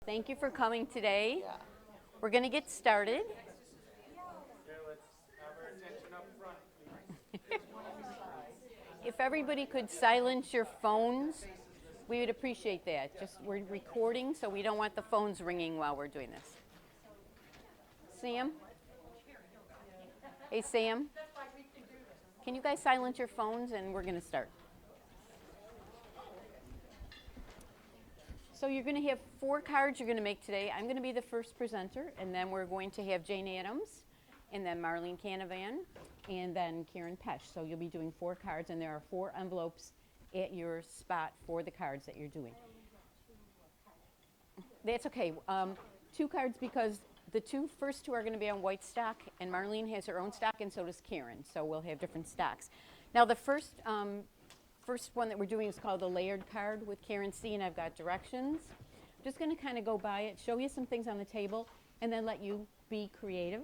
Thank you for coming today. We're going to get started. Let's have our attention up front, please. If everybody could silence your phones, we would appreciate that. Just we're recording, so we don't want the phones ringing while we're doing this. Sam? Hey, Sam? Can you guys silence your phones and we're going to start? So you're going to have 4 cards you're going to make today. I'm going to be the first presenter, and then we're going to have Jane Addams, and then Marlene Canavan, and then Karen Pesch. So you'll be doing 4 cards, and there are 4 envelopes at your spot for the cards that you're doing. That's okay. 2 cards because the first two are going to be on white stock, and Marlene has her own stock, and so does Karen. So we'll have different stocks. Now the first one that we're doing is called the layered card with Karen C, and I've got directions. I'm just going to kind of go by it, show you some things on the table, and then let you be creative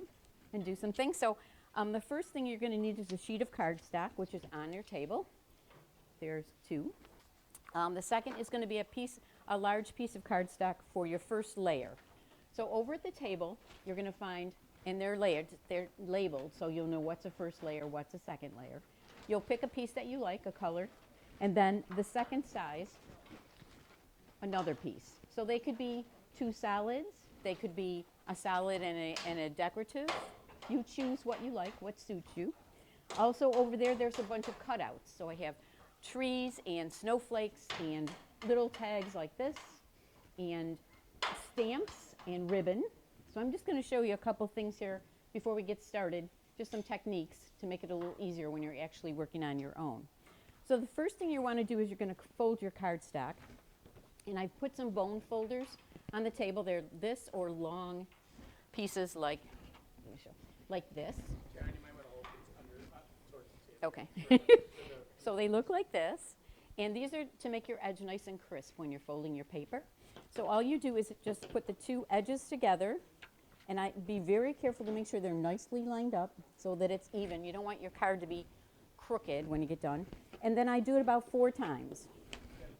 and do some things. So the first thing you're going to need is a sheet of cardstock, which is on your table. There's 2. The second is going to be a large piece of cardstock for your first layer. So over at the table, you're going to find, and they're layered, they're labeled, so you'll know what's a first layer, what's a second layer. You'll pick a piece that you like, a color, and then the second size, another piece. So they could be 2 solids, they could be a solid and a decorative. You choose what you like, what suits you. Also over there, there's a bunch of cutouts. So I have trees and snowflakes and little tags like this and stamps and ribbon. So I'm just going to show you a couple things here before we get started, just some techniques to make it a little easier when you're actually working on your own. So the first thing you want to do is you're going to fold your cardstock. And I've put some bone folders on the table. They're this or long pieces like this. Karen, you might want to hold these towards the table. Okay. So they look like this. And these are to make your edge nice and crisp when you're folding your paper. So all you do is just put the 2 edges together. And be very careful to make sure they're nicely lined up so that it's even. You don't want your card to be crooked when you get done. And then I do it about 4 times.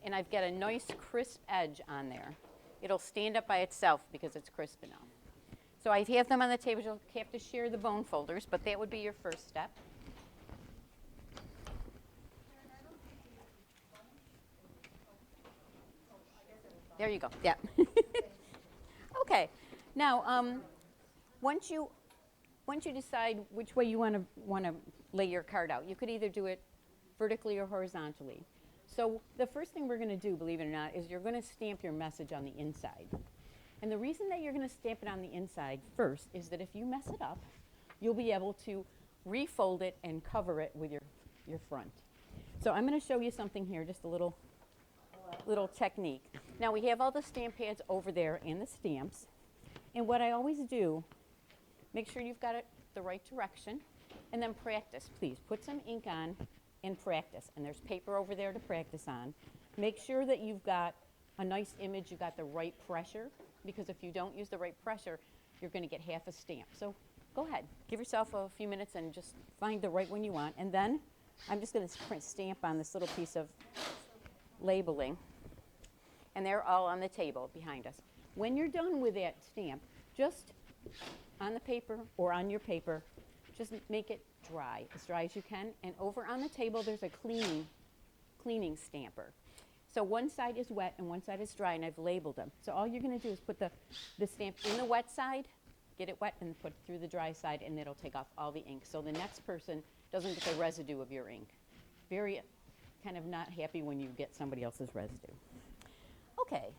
And I've got a nice crisp edge on there. It'll stand up by itself because it's crisp enough. So I have them on the table. You'll have to share the bone folders, but that would be your first step. There you go. Yeah. Okay. Now, once you decide which way you want to lay your card out, you could either do it vertically or horizontally. So the first thing we're going to do, believe it or not, is you're going to stamp your message on the inside. And the reason that you're going to stamp it on the inside first is that if you mess it up, you'll be able to refold it and cover it with your front. So I'm going to show you something here, just a little technique. Now we have all the stamp pads over there and the stamps. And what I always do, make sure you've got it the right direction, and then practice, please. Put some ink on and practice. And there's paper over there to practice on. Make sure that you've got a nice image, you've got the right pressure, because if you don't use the right pressure, you're going to get half a stamp. So go ahead, give yourself a few minutes and just find the right one you want. And then I'm just going to stamp on this little piece of labeling. And they're all on the table behind us. When you're done with that stamp, just on the paper or on your paper, just make it dry, as dry as you can. And over on the table, there's a cleaning stamper. So one side is wet and one side is dry, and I've labeled them. So all you're going to do is put the stamp in the wet side, get it wet, and put it through the dry side, and it'll take off all the ink. So the next person doesn't get the residue of your ink. Very kind of not happy when you get somebody else's residue. Okay.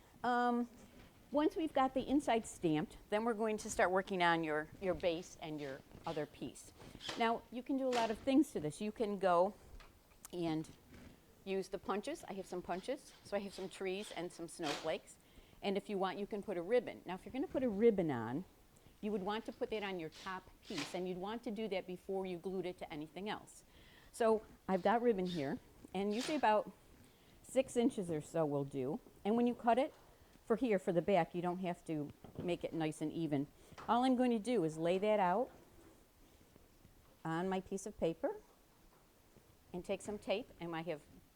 Once we've got the inside stamped, then we're going to start working on your base and your other piece. Now, you can do a lot of things to this. You can go and use the punches. I have some punches. So I have some trees and some snowflakes. And if you want, you can put a ribbon. Now, if you're going to put a ribbon on, you would want to put that on your top piece. And you'd want to do that before you glued it to anything else. So I've got ribbon here. And usually about 6 inches or so will do. And when you cut it, for the back, you don't have to make it nice and even. All I'm going to do is lay that out on my piece of paper and take some tape. And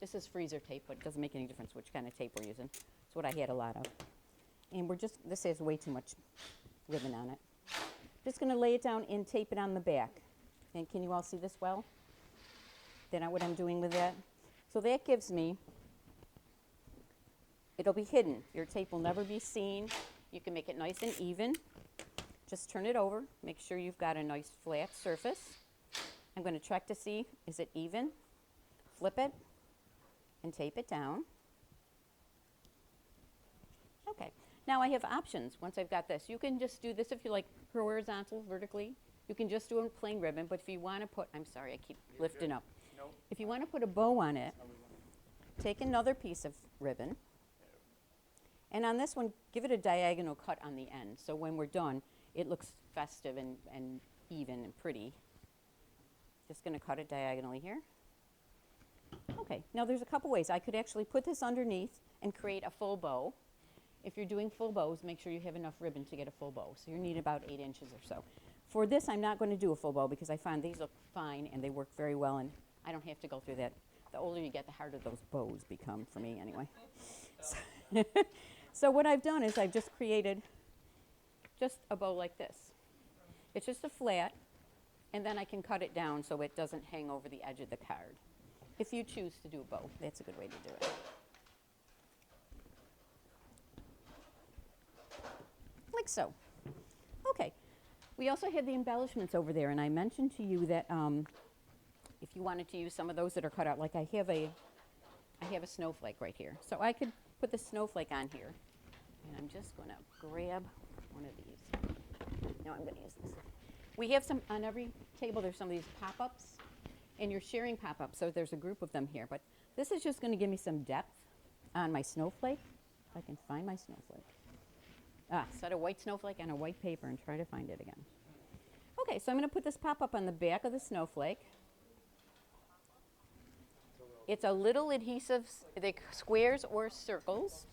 this is freezer tape, but it doesn't make any difference which kind of tape we're using. It's what I had a lot of. and this has way too much ribbon on it. Just going to lay it down and tape it on the back. And can you all see this well? Then what I'm doing with that? So that gives me, it'll be hidden. Your tape will never be seen. You can make it nice and even. Just turn it over. Make sure you've got a nice flat surface. I'm going to check to see, is it even? Flip it and tape it down. Okay. Now I have options once I've got this. You can just do this if you like horizontal, vertically. You can just do a plain ribbon, but if you want to put, I'm sorry, I keep lifting up. Nope. If you want to put a bow on it, take another piece of ribbon, and on this one, give it a diagonal cut on the end. So when we're done, it looks festive and even and pretty. Just going to cut it diagonally here. Okay, now there's a couple ways. I could actually put this underneath and create a full bow. If you're doing full bows, make sure you have enough ribbon to get a full bow. So you need about 8 inches or so. For this, I'm not going to do a full bow because I find these look fine and they work very well, and I don't have to go through that. The older you get, the harder those bows become, for me anyway. So what I've done is I've just created just a bow like this. It's just a flat, and then I can cut it down so it doesn't hang over the edge of the card. If you choose to do a bow, that's a good way to do it. Like so. Okay. We also have the embellishments over there, and I mentioned to you that if you wanted to use some of those that are cut out, like I have a snowflake right here. So I could put the snowflake on here, and I'm just going to grab one of these. No, I'm going to use this. We have some, on every table there's some of these pop-ups, and you're sharing pop-ups, so there's a group of them here. But this is just going to give me some depth on my snowflake, if I can find my snowflake. Set a white snowflake on a white paper and try to find it again. Okay, so I'm going to put this pop-up on the back of the snowflake. It's a little adhesive, squares or circles.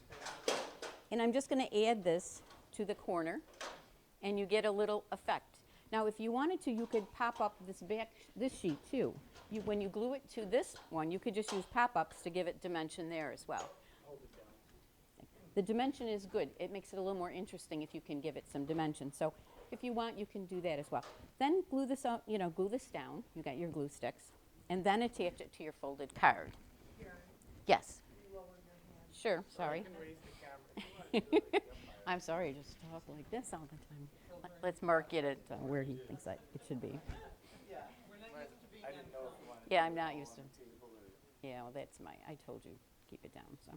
And I'm just going to add this to the corner, and you get a little effect. Now, if you wanted to, you could pop up this sheet too. When you glue it to this one, you could just use pop-ups to give it dimension there as well. The dimension is good. It makes it a little more interesting if you can give it some dimension. So if you want, you can do that as well. Then glue this up, glue this down. You got your glue sticks. And then attach it to your folded card. Karen, Yes. you lower your hand. Sure. Sorry. You can raise the camera. I'm sorry. I just talk like this all the time. Let's mark it at where he thinks it should be. I didn't know if you wanted. Yeah, I'm not used to. Yeah, well, that's I told you, keep it down. So.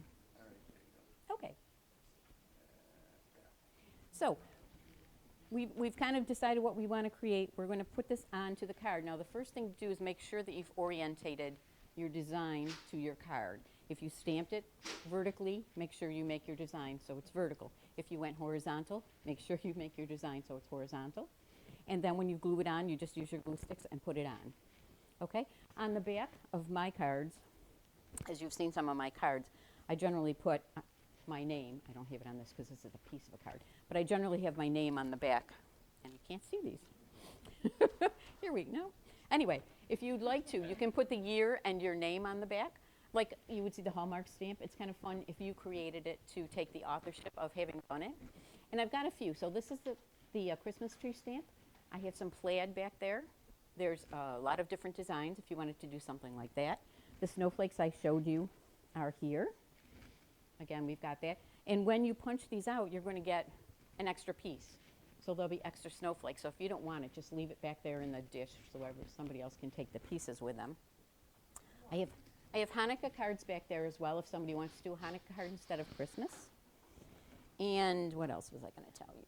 Okay. So we've kind of decided what we want to create. We're going to put this onto the card. Now, the first thing to do is make sure that you've orientated your design to your card. If you stamped it vertically, make sure you make your design so it's vertical. If you went horizontal, make sure you make your design so it's horizontal. And then when you glue it on, you just use your glue sticks and put it on. Okay? On the back of my cards, as you've seen some of my cards, I generally put my name. I don't have it on this because this is a piece of a card. But I generally have my name on the back. And you can't see these. Here we go. Anyway, if you'd like to, you can put the year and your name on the back. Like you would see the Hallmark stamp. It's kind of fun if you created it to take the authorship of having done it. And I've got a few. So this is the Christmas tree stamp. I have some plaid back there. There's a lot of different designs if you wanted to do something like that. The snowflakes I showed you are here. Again, we've got that. And when you punch these out, you're going to get an extra piece. So there'll be extra snowflakes. So if you don't want it, just leave it back there in the dish so somebody else can take the pieces with them. I have Hanukkah cards back there as well if somebody wants to do a Hanukkah card instead of Christmas. And what else was I going to tell you?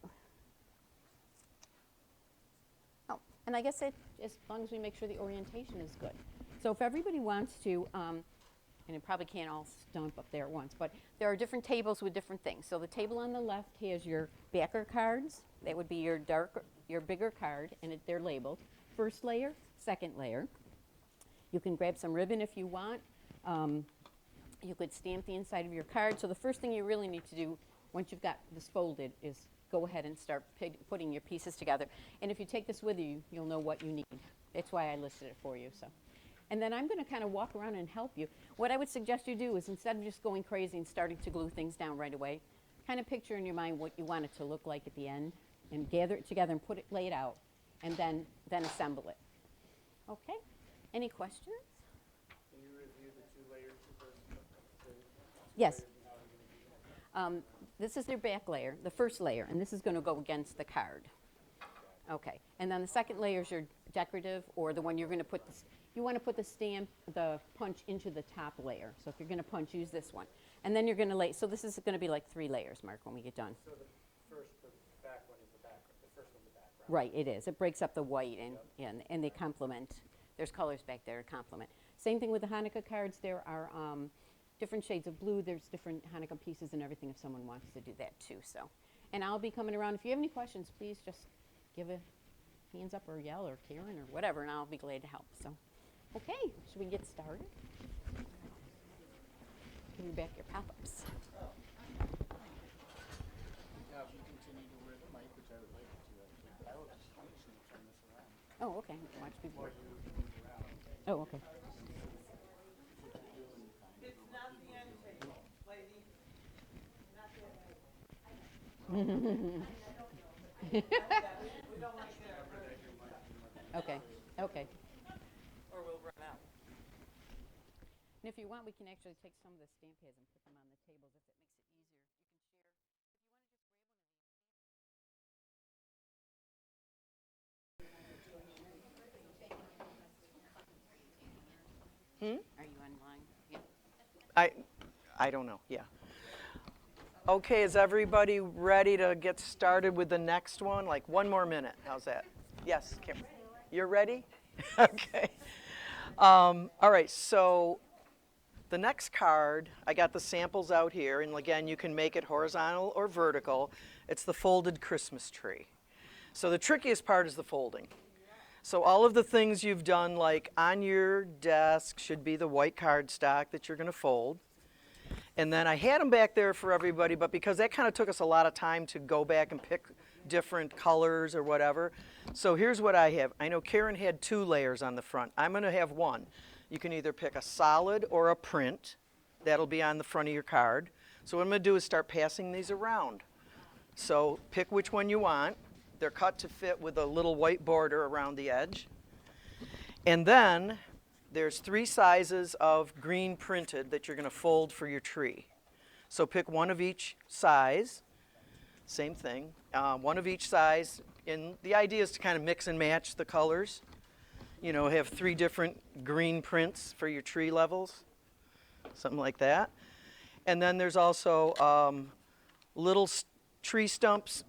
Oh, and I guess as long as we make sure the orientation is good. So if everybody wants to, and it probably can't all stomp up there at once, but there are different tables with different things. So the table on the left has your backer cards. That would be your bigger card, and they're labeled. First layer, second layer. You can grab some ribbon if you want. You could stamp the inside of your card. So the first thing you really need to do once you've got this folded is go ahead and start putting your pieces together. And if you take this with you, you'll know what you need. That's why I listed it for you. So. And then I'm going to kind of walk around and help you. What I would suggest you do is instead of just going crazy and starting to glue things down right away, kind of picture in your mind what you want it to look like at the end, and gather it together and lay it out, and then assemble it. Okay? Any questions? Can you review the 2 layers first? Yes. This is their back layer, the first layer, and this is going to go against the card. Okay. And then the second layer is your decorative, or the one you're going to put this. You want to put the stamp, the punch into the top layer. So if you're going to punch, use this one. And then you're going to lay. So this is going to be like 3 layers, Mark, when we get done. So the back one is the background. The first one's the background. Right, it is. It breaks up the white, and they complement. There's colors back there to complement. Same thing with the Hanukkah cards. There are different shades of blue. There's different Hanukkah pieces and everything if someone wants to do that too. So, and I'll be coming around. If you have any questions, please just give a hands up or yell or Karen or whatever, and I'll be glad to help. So, okay, should we get started? Give me back your pop-ups. Now, if you continue to wear the mic, which I would like you to, actually, I will just turn this around. Oh, okay. Watch people. Or you move around. Oh, okay. It's not the ending, lady. Not the ending. We don't like that. Okay, okay. Or we'll run out. And if you want, we can actually take some of the stamp pads and put them on the tables if it makes it easier. You can share. Are you online? Yeah. I don't know, yeah. Okay, is everybody ready to get started with the next one? Like 1 more minute, how's that? Yes, Kim, you're ready? Okay. All right, so the next card, I got the samples out here, and again, you can make it horizontal or vertical. It's the folded Christmas tree. So the trickiest part is the folding. So all of the things you've done, like on your desk, should be the white cardstock that you're going to fold. And then I had them back there for everybody, but because that kind of took us a lot of time to go back and pick different colors or whatever. So here's what I have. I know Karen had 2 layers on the front. I'm going to have 1. You can either pick a solid or a print. That'll be on the front of your card. So what I'm going to do is start passing these around. So pick which one you want. They're cut to fit with a little white border around the edge. And then there's 3 sizes of green printed that you're going to fold for your tree. So pick one of each size. Same thing. One of each size. And the idea is to kind of mix and match the colors. You know, have 3 different green prints for your tree levels. Something like that. And then there's also little tree stumps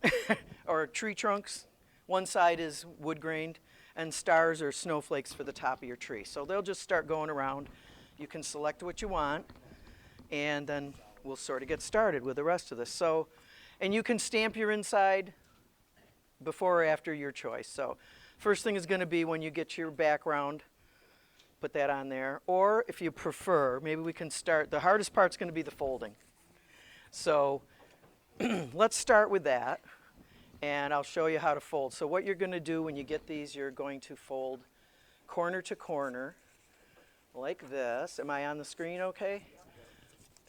or tree trunks. One side is wood grained, and stars or snowflakes for the top of your tree. So they'll just start going around. You can select what you want, and then we'll sort of get started with the rest of this. So, and you can stamp your inside before or after your choice. So first thing is going to be when you get your background, put that on there. Or if you prefer, maybe we can start, the hardest part's going to be the folding. So let's start with that, and I'll show you how to fold. So what you're going to do when you get these, you're going to fold corner to corner like this. Am I on the screen okay?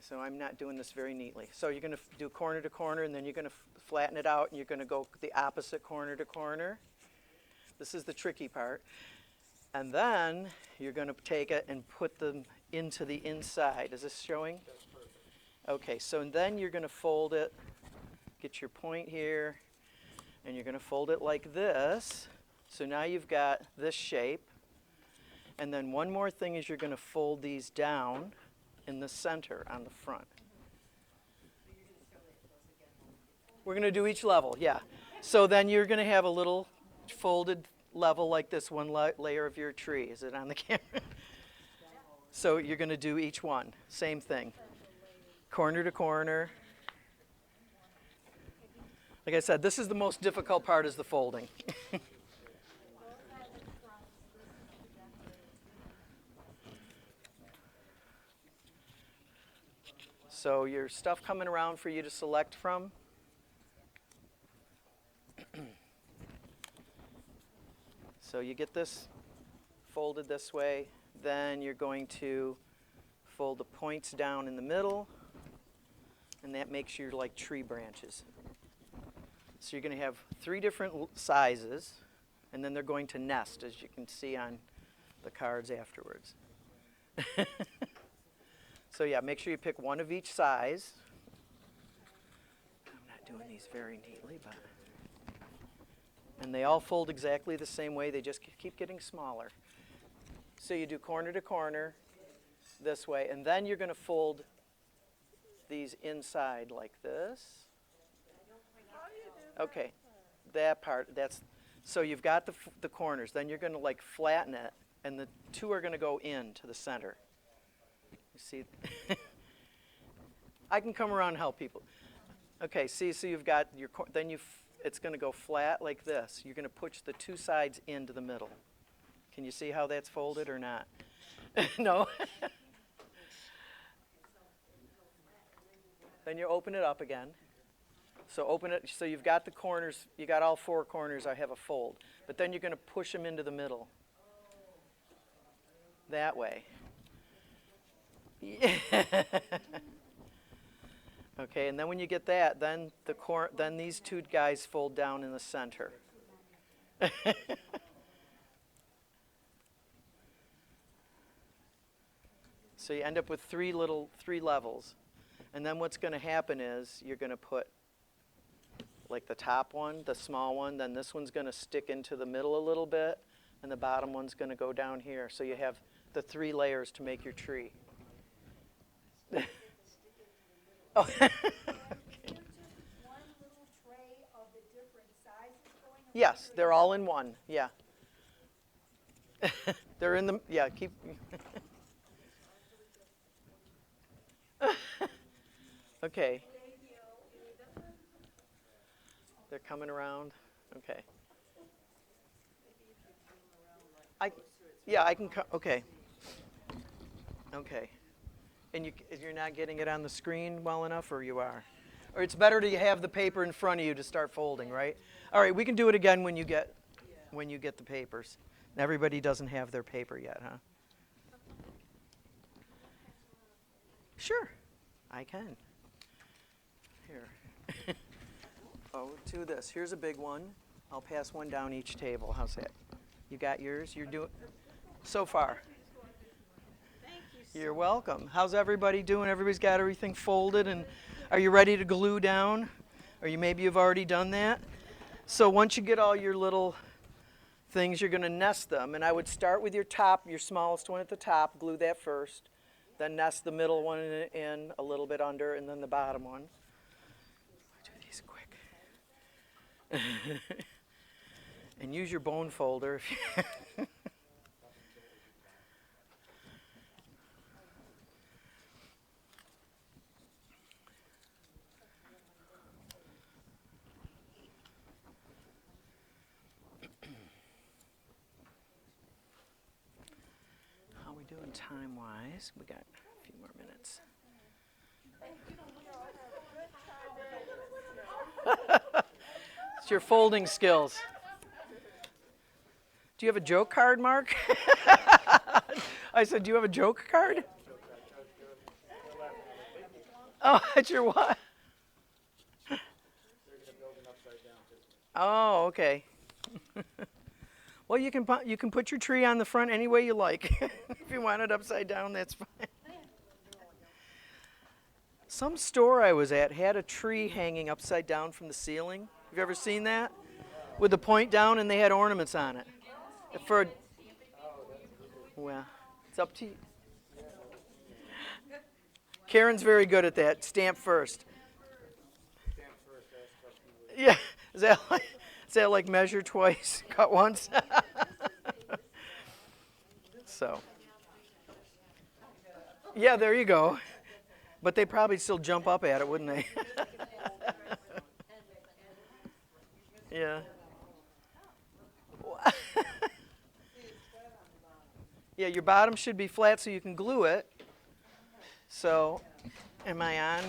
So I'm not doing this very neatly. So you're going to do corner to corner, and then you're going to flatten it out, and you're going to go the opposite corner to corner. This is the tricky part. And then you're going to take it and put them into the inside. Is this showing? Okay, so then you're going to fold it, get your point here, and you're going to fold it like this. So now you've got this shape. And then one more thing is you're going to fold these down in the center on the front. We're going to do each level, yeah. So then you're going to have a little folded level like this, one layer of your tree. Is it on the camera? So you're going to do each one. Same thing. Corner to corner. Like I said, this is the most difficult part, is the folding. So your stuff coming around for you to select from. So you get this folded this way, then you're going to fold the points down in the middle, and that makes your like tree branches. So you're going to have 3 different sizes, and then they're going to nest, as you can see on the cards afterwards. So yeah, make sure you pick one of each size. I'm not doing these very neatly, but... And they all fold exactly the same way, they just keep getting smaller. So you do corner to corner this way, and then you're going to fold these inside like this. Okay, that part, so you've got the corners, then you're going to like flatten it, and the 2 are going to go into the center. You see? I can come around and help people. Okay, see, so you've got your, then it's going to go flat like this. You're going to push the 2 sides into the middle. Can you see how that's folded or not? No? Then you open it up again. So open it, so you've got the corners, you got all 4 corners, I have a fold. But then you're going to push them into the middle. That way. Yeah. Okay, and then when you get that, then then these 2 guys fold down in the center. So you end up with 3 levels. And then what's going to happen is you're going to put like the top one, the small one, then this one's going to stick into the middle a little bit, and the bottom one's going to go down here. So you have the 3 layers to make your tree. Oh. Okay. Yes, they're all in one. Yeah. They're in the, yeah, keep. Okay. They're coming around. Okay. Yeah, I can, okay. Okay. And you're not getting it on the screen well enough, or you are? Or it's better to have the paper in front of you to start folding, right? All right, we can do it again when you get the papers. And everybody doesn't have their paper yet, huh? Sure, I can. Here. Oh, do this. Here's a big one. I'll pass one down each table. How's that? You got yours? You're doing so far. You're welcome. How's everybody doing? Everybody's got everything folded, and are you ready to glue down? Or maybe you've already done that? So once you get all your little things, you're going to nest them. And I would start with your top, your smallest one at the top, glue that first. Then nest the middle one in a little bit under, and then the bottom one. Do these quick. And use your bone folder if you doing time-wise? We got a few more minutes. It's your folding skills. Do you have a joke card, Mark? I said, do you have a joke card? Oh, it's your what? Oh, okay. Well, you can put your tree on the front any way you like. If you want it upside down, that's fine. Some store I was at had a tree hanging upside down from the ceiling. Have you ever seen that? With the point down, and they had ornaments on it. Well, it's up to you. Karen's very good at that. Stamp first. Yeah, is that like measure twice, cut once? So, yeah, there you go. But they probably still jump up at it, wouldn't they? Yeah. Yeah, your bottom should be flat so you can glue it. So, am I on?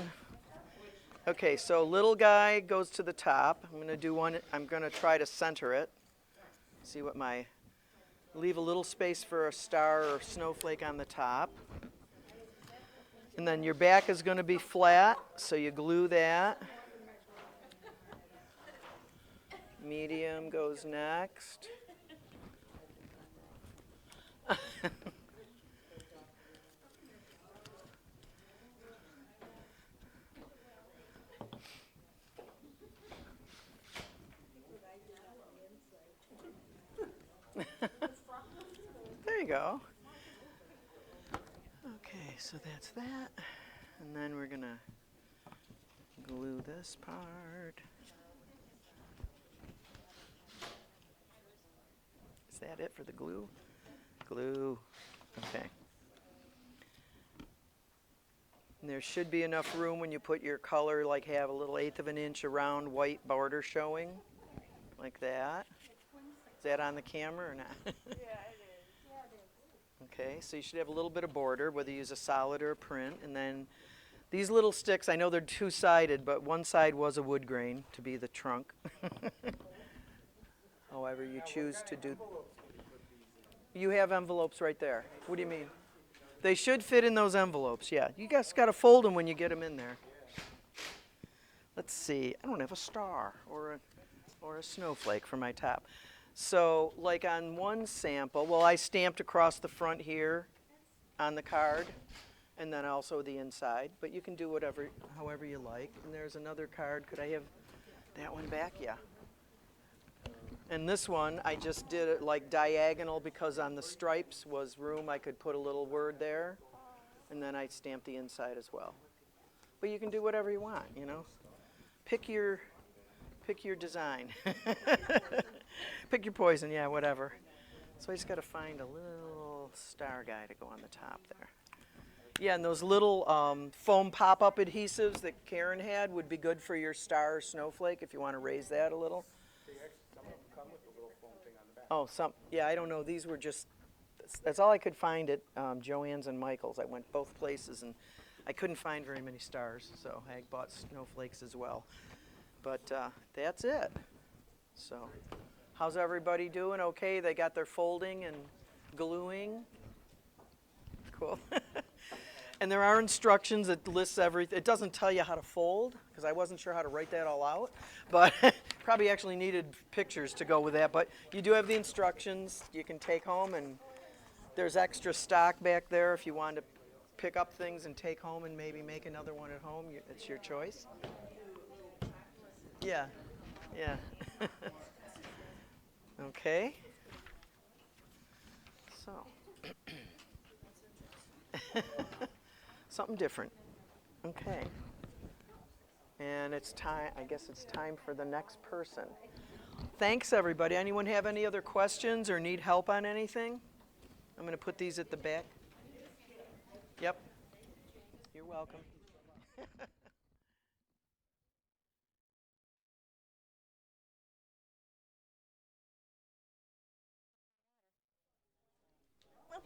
Okay, so little guy goes to the top. I'm going to do one. I'm going to try to center it. See what leave a little space for a star or snowflake on the top. And then your back is going to be flat, so you glue that. Medium goes next. There you go. Okay, so that's that. And then we're going to glue this part. Is that it for the glue? Glue. Okay. And there should be enough room when you put your color, like have a little 1/8 of an inch around white border showing, like that. Is that on the camera or not? Yeah, it is. Okay, so you should have a little bit of border, whether you use a solid or a print. And then these little sticks, I know they're two-sided, but one side was a wood grain to be the trunk. However you choose to do. You have envelopes right there. What do you mean? They should fit in those envelopes, yeah. You guys got to fold them when you get them in there. Let's see. I don't have a star or a snowflake for my top. So like on one sample, well, I stamped across the front here on the card and then also the inside, but you can do however you like. And there's another card. Could I have that one back? Yeah. And this one, I just did it like diagonal because on the stripes was room. I could put a little word there, and then I stamped the inside as well. But you can do whatever you want, you know. Pick your design. Pick your poison, yeah, whatever. So I just got to find a little star guy to go on the top there. Yeah, and those little foam pop-up adhesives that Karen had would be good for your star or snowflake if you want to raise that a little. Oh, yeah, I don't know. These were just, that's all I could find at Joann's and Michael's. I went both places and I couldn't find very many stars, so I bought snowflakes as well. But that's it. So, how's everybody doing? Okay, they got their folding and gluing. Cool. And there are instructions that lists everything. It doesn't tell you how to fold, because I wasn't sure how to write that all out. But probably actually needed pictures to go with that. But you do have the instructions you can take home, and there's extra stock back there if you want to pick up things and take home and maybe make another one at home. It's your choice. Yeah, yeah. Okay. So. Something different. Okay. And it's time, I guess it's time for the next person. Thanks, everybody. Anyone have any other questions or need help on anything? I'm going to put these at the back. Yep. You're welcome.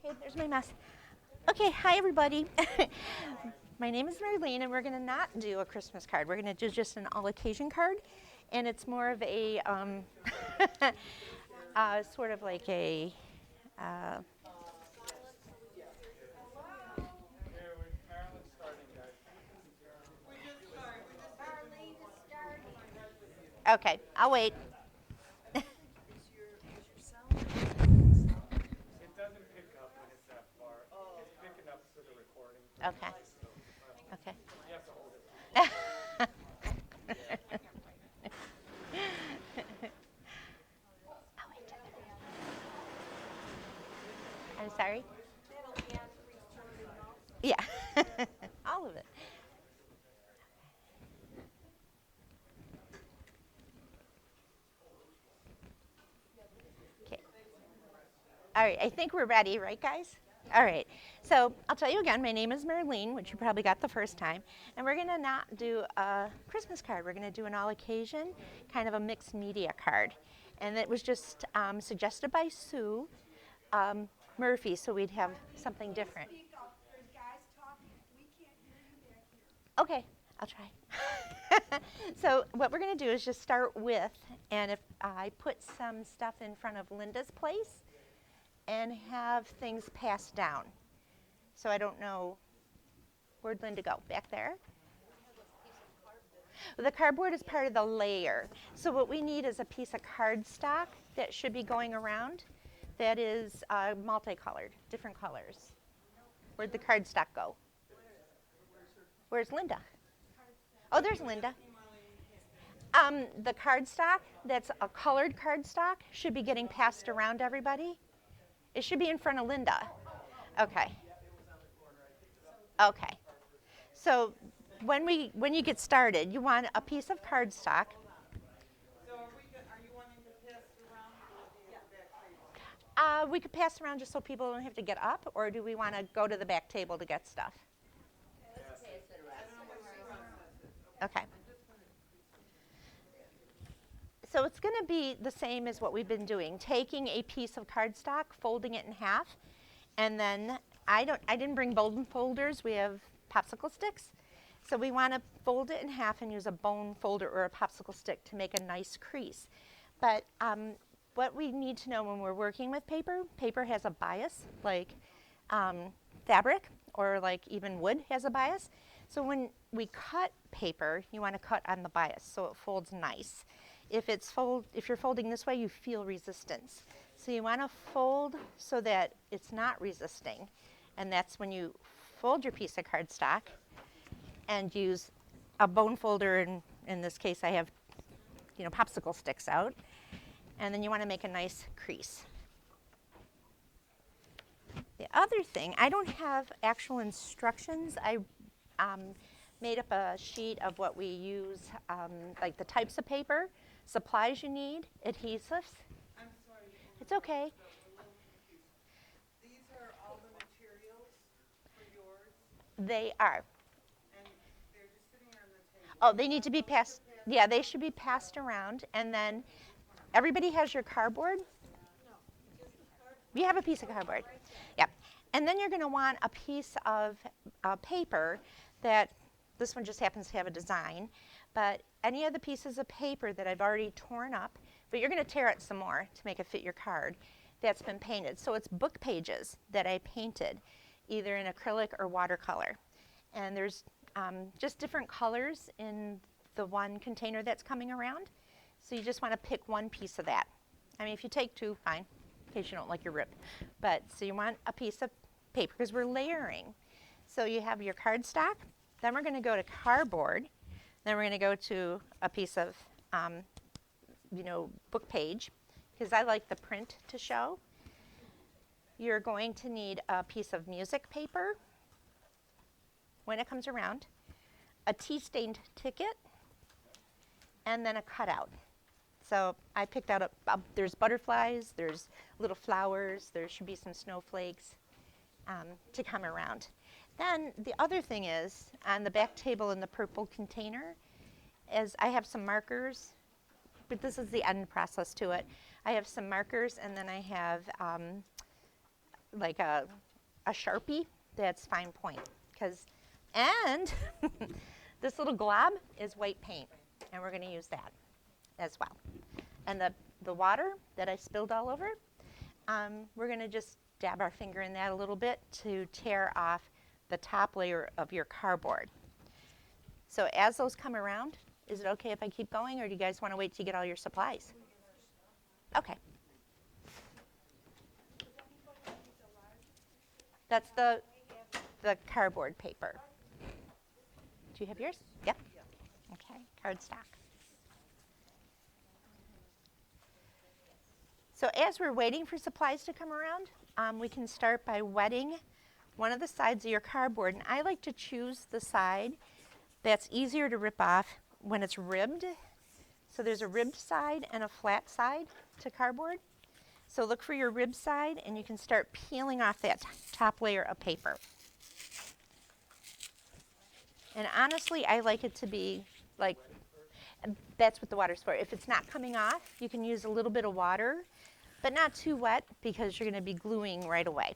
Okay, there's my mess. Okay, hi everybody. My name is Marlene, and we're going to not do a Christmas card. We're going to do just an all occasion card, and it's more of a sort of like a okay, I'll wait. It doesn't pick up when it's that far. It's picking up for the recording. Okay. Okay. You have to hold it. I'm sorry? Yeah. All of it. Okay. All right, I think we're ready, right, guys? All right, so I'll tell you again, my name is Marlene, which you probably got the first time, and we're gonna not do a Christmas card. We're gonna do an all occasion, kind of a mixed media card. And it was just suggested by Sue Murphy, so we'd have something different. Okay, I'll try. So what we're gonna do is just start with, and if I put some stuff in front of Linda's place, and have things passed down. So I don't know Where'd Linda go? Back there? The cardboard is part of the layer. So what we need is a piece of cardstock that should be going around that is multicolored, different colors. Where'd the cardstock go? Where's Linda? Oh, there's Linda. The cardstock, that's a colored cardstock, should be getting passed around everybody. It should be in front of Linda. Okay. Okay. So when you get started, you want a piece of cardstock. So are you wanting to pass it around or do you have a back table? We could pass around just so people don't have to get up, or do we want to go to the back table to get stuff? Okay. So it's going to be the same as what we've been doing, taking a piece of cardstock, folding it in half, and then I didn't bring bone folders. We have popsicle sticks. So we want to fold it in half and use a bone folder or a popsicle stick to make a nice crease. But what we need to know when we're working with paper has a bias, like fabric or like even wood has a bias. So when we cut paper, you want to cut on the bias so it folds nice. If you're folding this way, you feel resistance. So you want to fold so that it's not resisting. And that's when you fold your piece of cardstock and use a bone folder, and in this case I have popsicle sticks out. And then you want to make a nice crease. The other thing, I don't have actual instructions. I made up a sheet of what we use, like the types of paper, supplies you need, adhesives. I'm sorry. It's okay. These are all the materials for yours They are. and they're just sitting on the table. Oh, they need to be passed. Yeah, they should be passed around. And then everybody has your cardboard? You have a piece of cardboard. Yeah. And then you're going to want a piece of paper that, this one just happens to have a design, but any of the pieces of paper that I've already torn up, but you're going to tear it some more to make it fit your card, that's been painted. So it's book pages that I painted, either in acrylic or watercolor. And there's just different colors in the one container that's coming around. So you just want to pick one piece of that. I mean, if you take two, fine, in case you don't like your rip. But so you want a piece of paper because we're layering. So you have your cardstock. Then we're going to go to cardboard. Then we're going to go to a piece of, book page because I like the print to show. You're going to need a piece of music paper when it comes around, a tea-stained ticket, and then a cutout. So I picked out there's butterflies, there's little flowers, there should be some snowflakes to come around. Then the other thing is, on the back table in the purple container, is I have some markers, but this is the end process to it. I have some markers, and then I have like a Sharpie that's fine point. And this little glob is white paint, and we're going to use that as well. And the water that I spilled all over, we're going to just dab our finger in that a little bit to tear off the top layer of your cardboard. So as those come around, is it okay if I keep going, or do you guys want to wait till you get all your supplies? Okay. That's the cardboard paper. Do you have yours? Yep. Okay, cardstock. So as we're waiting for supplies to come around, we can start by wetting one of the sides of your cardboard. And I like to choose the side that's easier to rip off when it's ribbed. So there's a ribbed side and a flat side to cardboard. So look for your ribbed side, and you can start peeling off that top layer of paper. And honestly, I like it to be like, that's what the water's for. If it's not coming off, you can use a little bit of water, but not too wet because you're going to be gluing right away.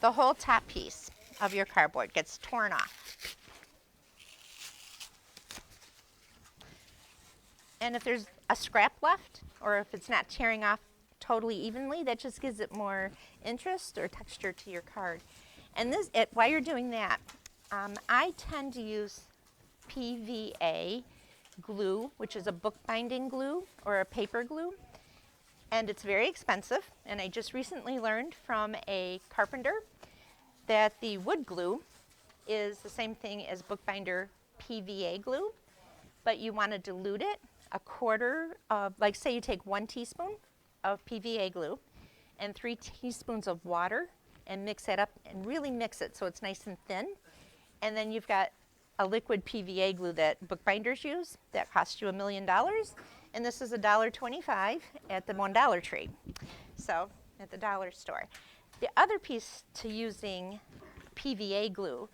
The whole top piece of your cardboard gets torn off. And if there's a scrap left, or if it's not tearing off totally evenly, that just gives it more interest or texture to your card. And while you're doing that, I tend to use PVA glue, which is a bookbinding glue or a paper glue. And it's very expensive. And I just recently learned from a carpenter that the wood glue is the same thing as bookbinder PVA glue, but you want to dilute it a quarter of, like say you take 1 teaspoon of PVA glue and 3 teaspoons of water and mix it up and really mix it so it's nice and thin. And then you've got a liquid PVA glue that bookbinders use that costs you $1 million. And this is $1.25 at the $1 Tree. So at the dollar store. The other piece to using PVA glue,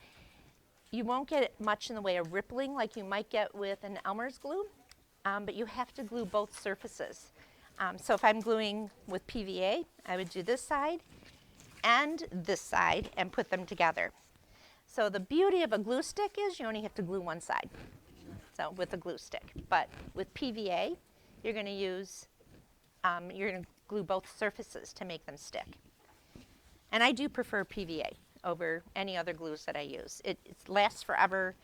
you won't get much in the way of rippling like you might get with an Elmer's glue, but you have to glue both surfaces. So if I'm gluing with PVA, I would do this side and this side and put them together. So the beauty of a glue stick is you only have to glue one side, so with a glue stick. But with PVA, you're going to glue both surfaces to make them stick. And I do prefer PVA over any other glues that I use. It lasts forever,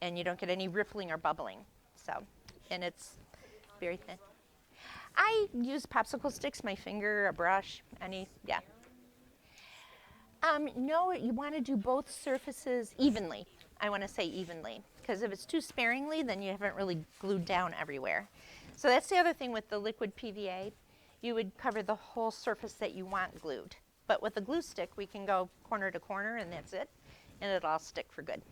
and you don't get any rippling or bubbling. So, and it's very thin. I use popsicle sticks, my finger, a brush, yeah. No, you want to do both surfaces evenly. I want to say evenly, because if it's too sparingly, then you haven't really glued down everywhere. So that's the other thing with the liquid PVA. You would cover the whole surface that you want glued. But with a glue stick, we can go corner to corner, and that's it, and it'll all stick for good.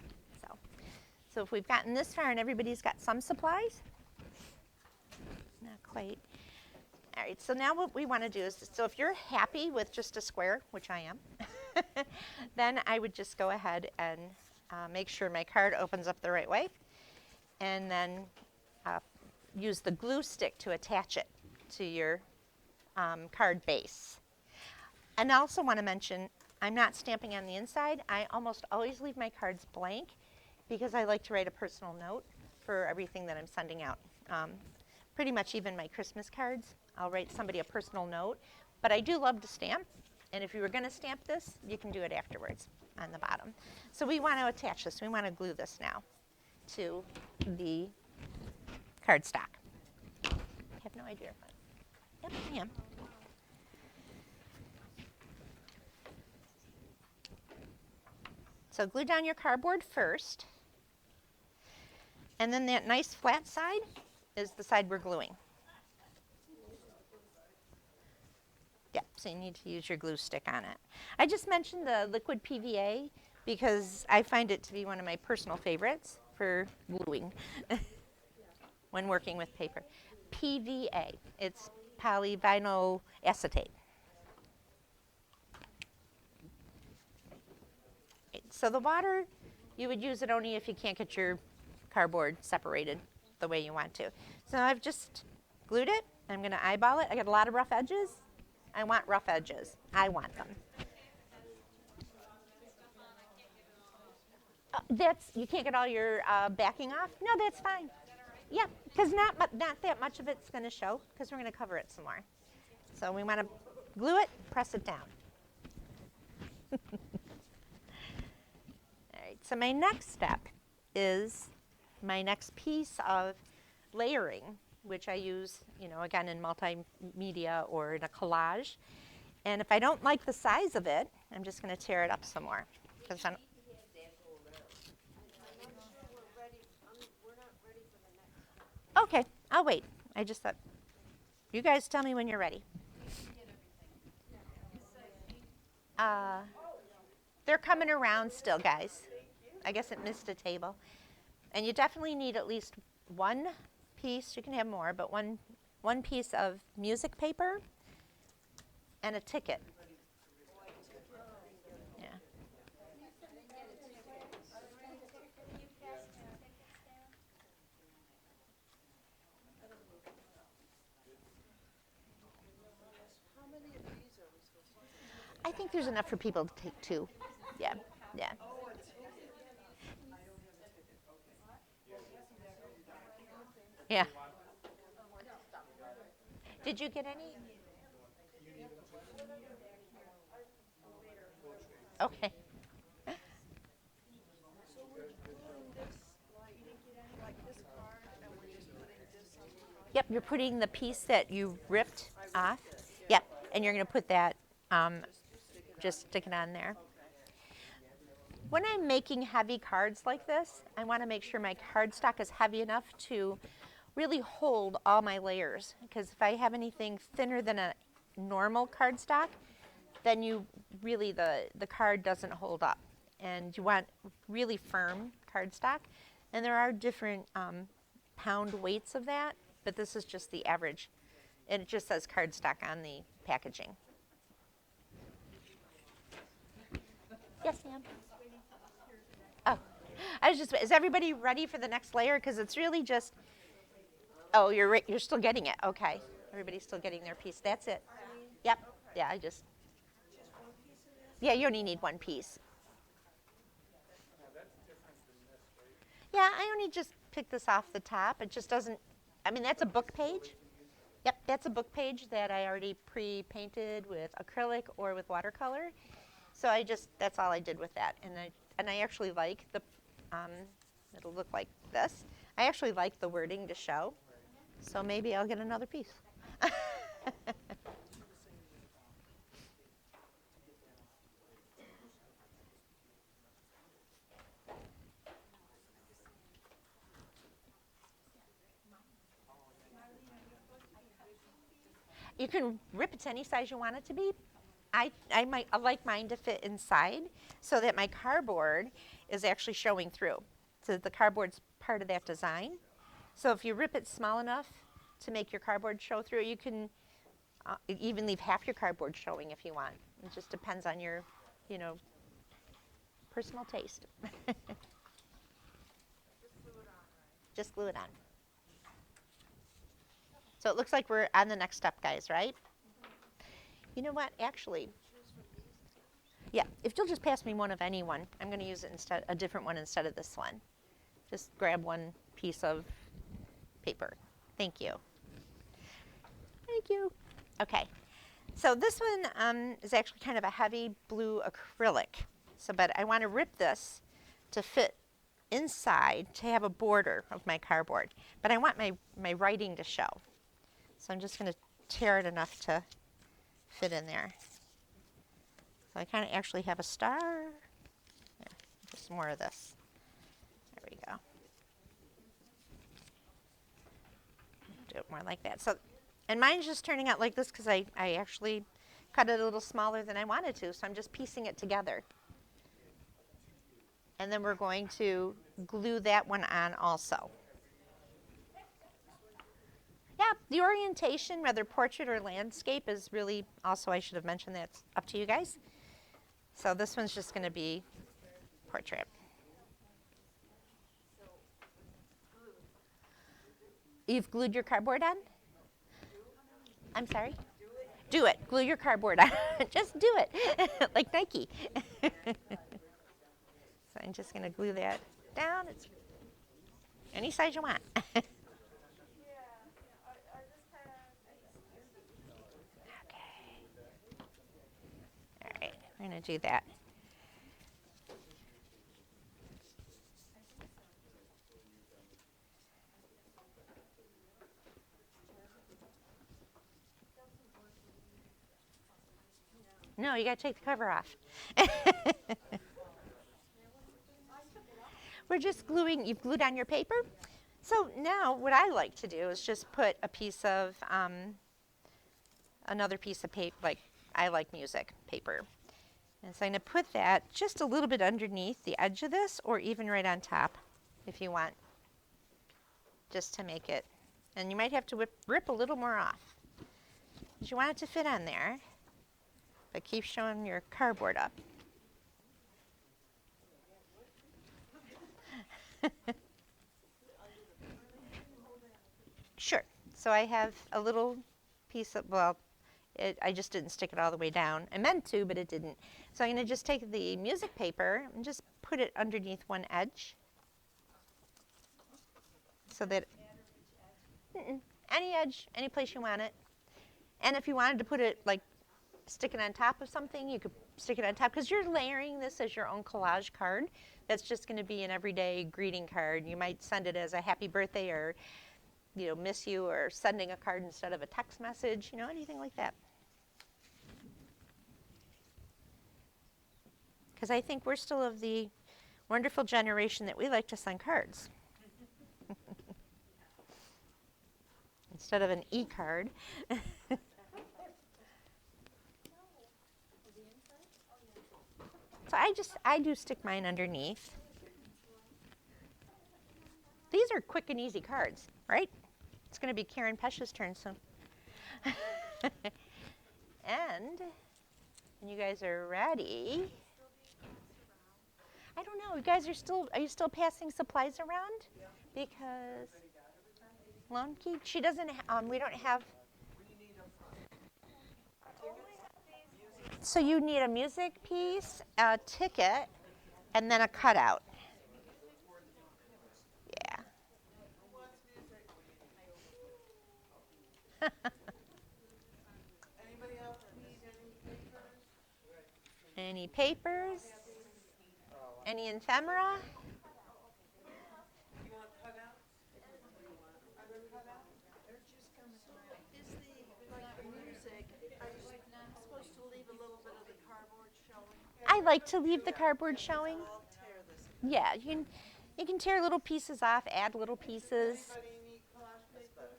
So if we've gotten this far and everybody's got some supplies, not quite. All right, so now what we want to do is, so if you're happy with just a square, which I am, then I would just go ahead and make sure my card opens up the right way, and then use the glue stick to attach it to your card base. And I also want to mention, I'm not stamping on the inside. I almost always leave my cards blank because I like to write a personal note for everything that I'm sending out. Pretty much even my Christmas cards, I'll write somebody a personal note. But I do love to stamp. And if you were going to stamp this, you can do it afterwards on the bottom. So we want to attach this. We want to glue this now to the cardstock. I have no idea. Yep, I am. So glue down your cardboard first. And then that nice flat side is the side we're gluing. Yep, so you need to use your glue stick on it. I just mentioned the liquid PVA because I find it to be one of my personal favorites for gluing when working with paper. PVA, it's polyvinyl acetate. So the water, you would use it only if you can't get your cardboard separated the way you want to. So I've just glued it. I'm going to eyeball it. I got a lot of rough edges. I want rough edges. I want them. You can't get all your backing off? No, that's fine. Yeah, because not that much of it's going to show because we're going to cover it some more. So we want to glue it, press it down. So my next step is my next piece of layering, which I use, again, in multimedia or in a collage. And if I don't like the size of it, I'm just going to tear it up some more. Okay, I'll wait. I just thought, you guys tell me when you're ready. They're coming around still, guys. I guess it missed a table. And you definitely need at least one piece, you can have more, but one piece of music paper and a ticket. Yeah. I think there's enough for people to take 2. Yeah, yeah. Yeah. Did you get any? Okay. Yep, you're putting the piece that you ripped off. Yep, and you're going to put that, just stick it on there. When I'm making heavy cards like this, I want to make sure my cardstock is heavy enough to really hold all my layers. Because if I have anything thinner than a normal cardstock, then the card doesn't hold up. And you want really firm cardstock. And there are different pound weights of that, but this is just the average. And it just says cardstock on the packaging. Yes, ma'am. Oh, is everybody ready for the next layer? Because it's really just, oh, you're still getting it. Okay. Everybody's still getting their piece. That's it. Yep. Yeah, yeah, you only need one piece. Yeah, I only just picked this off the top. It just doesn't, I mean, that's a book page. Yep, that's a book page that I already pre-painted with acrylic or with watercolor. So that's all I did with that. And I actually like it'll look like this. I actually like the wording to show. So maybe I'll get another piece. You can rip it to any size you want it to be. I like mine to fit inside so that my cardboard is actually showing through. So the cardboard's part of that design. So if you rip it small enough to make your cardboard show through, you can even leave half your cardboard showing if you want. It just depends on your, personal taste. Just glue it on. So it looks like we're on the next step, guys, right? You know what, actually, yeah, if you'll just pass me one of any one, I'm going to use it a different one instead of this one. Just grab one piece of paper. Thank you. Thank you. Okay, so this one is actually kind of a heavy blue acrylic. But I want to rip this to fit inside to have a border of my cardboard. But I want my writing to show. So I'm just going to tear it enough to fit in there. So I kind of actually have a star. There, just more of this. There we go. Do it more like that. So, and mine's just turning out like this because I actually cut it a little smaller than I wanted to. So I'm just piecing it together. And then we're going to glue that one on also. Yeah, the orientation, whether portrait or landscape, is really also, I should have mentioned that, it's up to you guys. So this one's just going to be portrait. You've glued your cardboard on? I'm sorry? Do it. Glue your cardboard on. Just do it. Like Nike. So I'm just going to glue that down. It's any size you want. Okay. All right, we're going to do that. No, you got to take the cover off. We're just gluing, you've glued on your paper. So now what I like to do is just put a piece of, another piece of paper, like I like music paper. And so I'm going to put that just a little bit underneath the edge of this, or even right on top if you want, just to make it. And you might have to rip a little more off, because you want it to fit on there, but keep showing your cardboard up. Sure. So I have a little piece of, I just didn't stick it all the way down. I meant to, but it didn't. So I'm going to just take the music paper and just put it underneath one edge. So that, any edge, any place you want it. And if you wanted to put it, like, stick it on top of something, you could stick it on top, because you're layering this as your own collage card. That's just going to be an everyday greeting card. You might send it as a happy birthday or miss you, or sending a card instead of a text message, anything like that. Because I think we're still of the wonderful generation that we like to send cards. Instead of an e-card. So I do stick mine underneath. These are quick and easy cards, right? It's going to be Karen Pesch's turn soon. And when you guys are ready, I don't know. Are you still passing supplies around? Because loan key, she doesn't. We don't have. So you need a music piece, a ticket, and then a cutout. Yeah. Anybody else need any papers? Any papers? Any ephemera? You want cutouts? Are there cutouts? Is the music, are you supposed to leave a little bit of the cardboard showing? I like to leave the cardboard showing. I'll tear this. Yeah, you can tear little pieces off, add little pieces. Anybody need collage paper?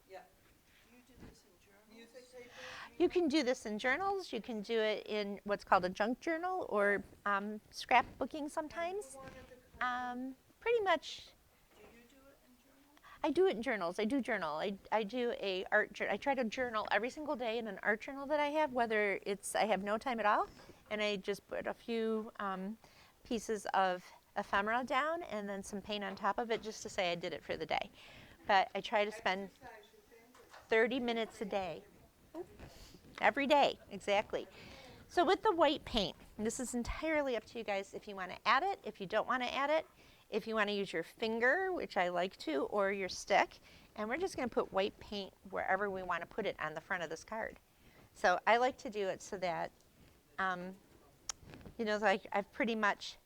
Yeah. You do this in journals? Music paper? You can do this in journals. You can do it in what's called a junk journal, or scrapbooking sometimes. Pretty much. Do you do it in journals? I do it in journals. I do journal. I do a art. I try to journal every single day in an art journal that I have, whether it's I have no time at all, and I just put a few pieces of ephemera down and then some paint on top of it, just to say I did it for the day. But I try to spend 30 minutes a day. Every day, exactly. So with the white paint, and this is entirely up to you guys if you want to add it, if you don't want to add it, if you want to use your finger, which I like to, or your stick. And we're just going to put white paint wherever we want to put it on the front of this card. So I like to do it so that, like I've pretty much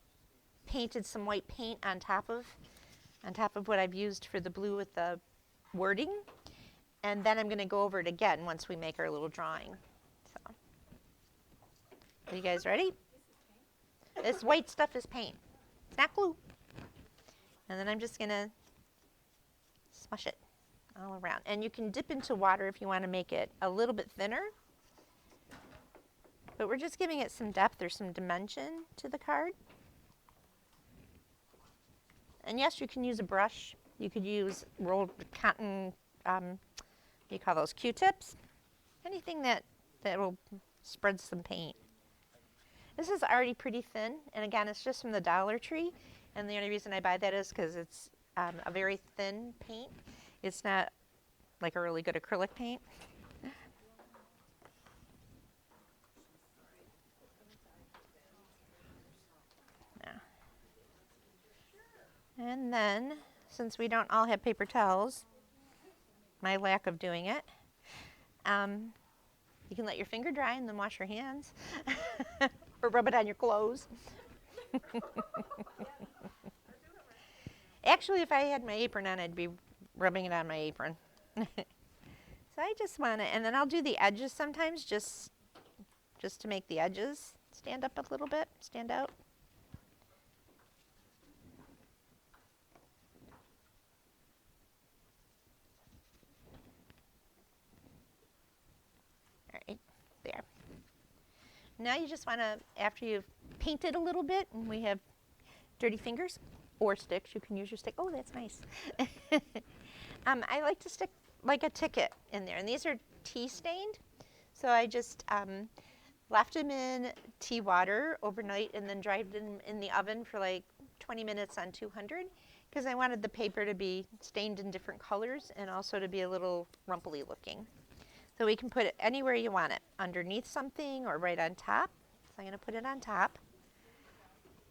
painted some white paint on top of what I've used for the blue with the wording. And then I'm going to go over it again once we make our little drawing. So, are you guys ready? This white stuff is paint. It's not glue. And then I'm just going to smush it all around. And you can dip into water if you want to make it a little bit thinner. But we're just giving it some depth or some dimension to the card. And yes, you can use a brush. You could use rolled cotton, you call those Q-tips. Anything that will spread some paint. This is already pretty thin, and again, it's just from the Dollar Tree. And the only reason I buy that is because it's a very thin paint. It's not like a really good acrylic paint. And then, since we don't all have paper towels, my lack of doing it, you can let your finger dry and then wash your hands. Or rub it on your clothes. Actually, if I had my apron on, I'd be rubbing it on my apron. So I just want to, and then I'll do the edges sometimes, just to make the edges stand up a little bit, stand out. All right, there. Now you just want to, after you've painted a little bit, and we have dirty fingers or sticks, you can use your stick. Oh, that's nice. I like to stick like a ticket in there, and these are tea stained. So I just left them in tea water overnight and then dried them in the oven for like 20 minutes on 200, because I wanted the paper to be stained in different colors and also to be a little rumply looking. So we can put it anywhere you want it, underneath something or right on top. So I'm going to put it on top.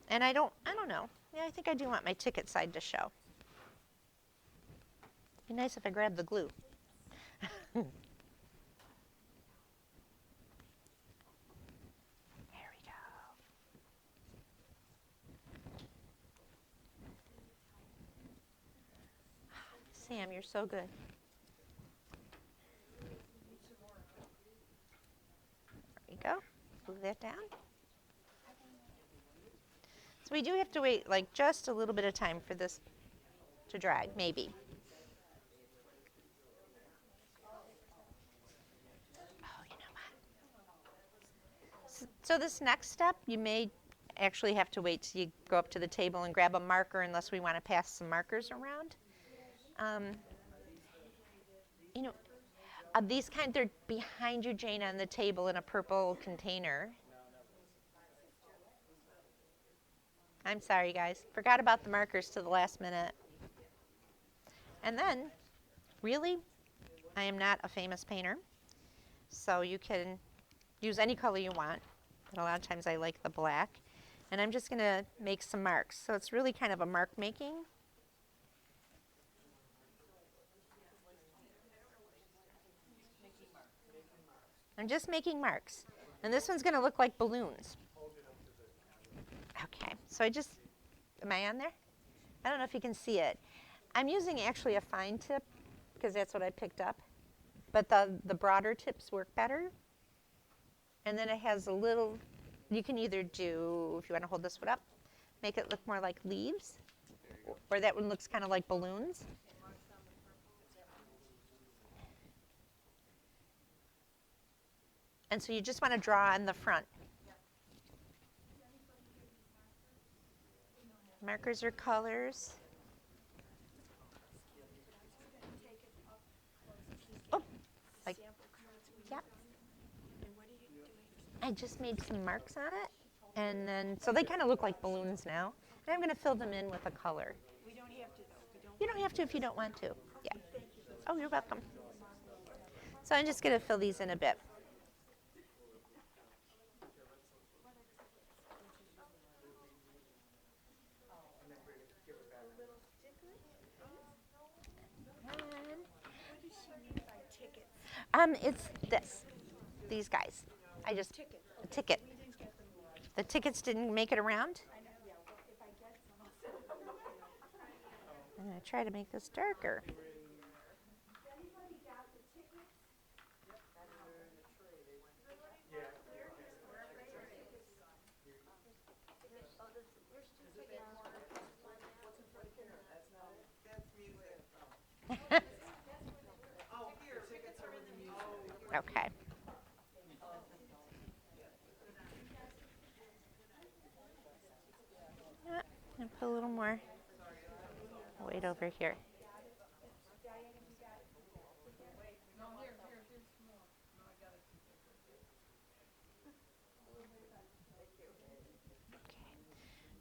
And I don't know. Yeah, I think I do want my ticket side to show. It'd be nice if I grabbed the glue. There we go. Sam, you're so good. There you go. Move that down. So we do have to wait like just a little bit of time for this to dry, maybe. Oh, you know what? So this next step, you may actually have to wait till you go up to the table and grab a marker unless we want to pass some markers around. You know, these kind, they're behind you, Jane, on the table in a purple container. I'm sorry, guys. Forgot about the markers to the last minute. And then, really, I am not a famous painter, so you can use any color you want. But a lot of times I like the black. And I'm just going to make some marks. So it's really kind of a mark making. I'm just making marks. And this one's going to look like balloons. Okay, so am I on there? I don't know if you can see it. I'm using actually a fine tip because that's what I picked up. But the broader tips work better. And then it has a little, you can either do, if you want to hold this one up, make it look more like leaves. Or that one looks kind of like balloons. And so you just want to draw in the front. Markers are colors. Oh, like, yeah. I just made some marks on it. And then, so they kind of look like balloons now. And I'm going to fill them in with a color. We don't have to, though. You don't have to if you don't want to. Yeah. Oh, you're welcome. So I'm just going to fill these in a bit. What does she mean by tickets? It's this. These guys. I just a ticket. The tickets didn't make it around. I'm going to try to make this darker. Okay. And put a little more weight over here.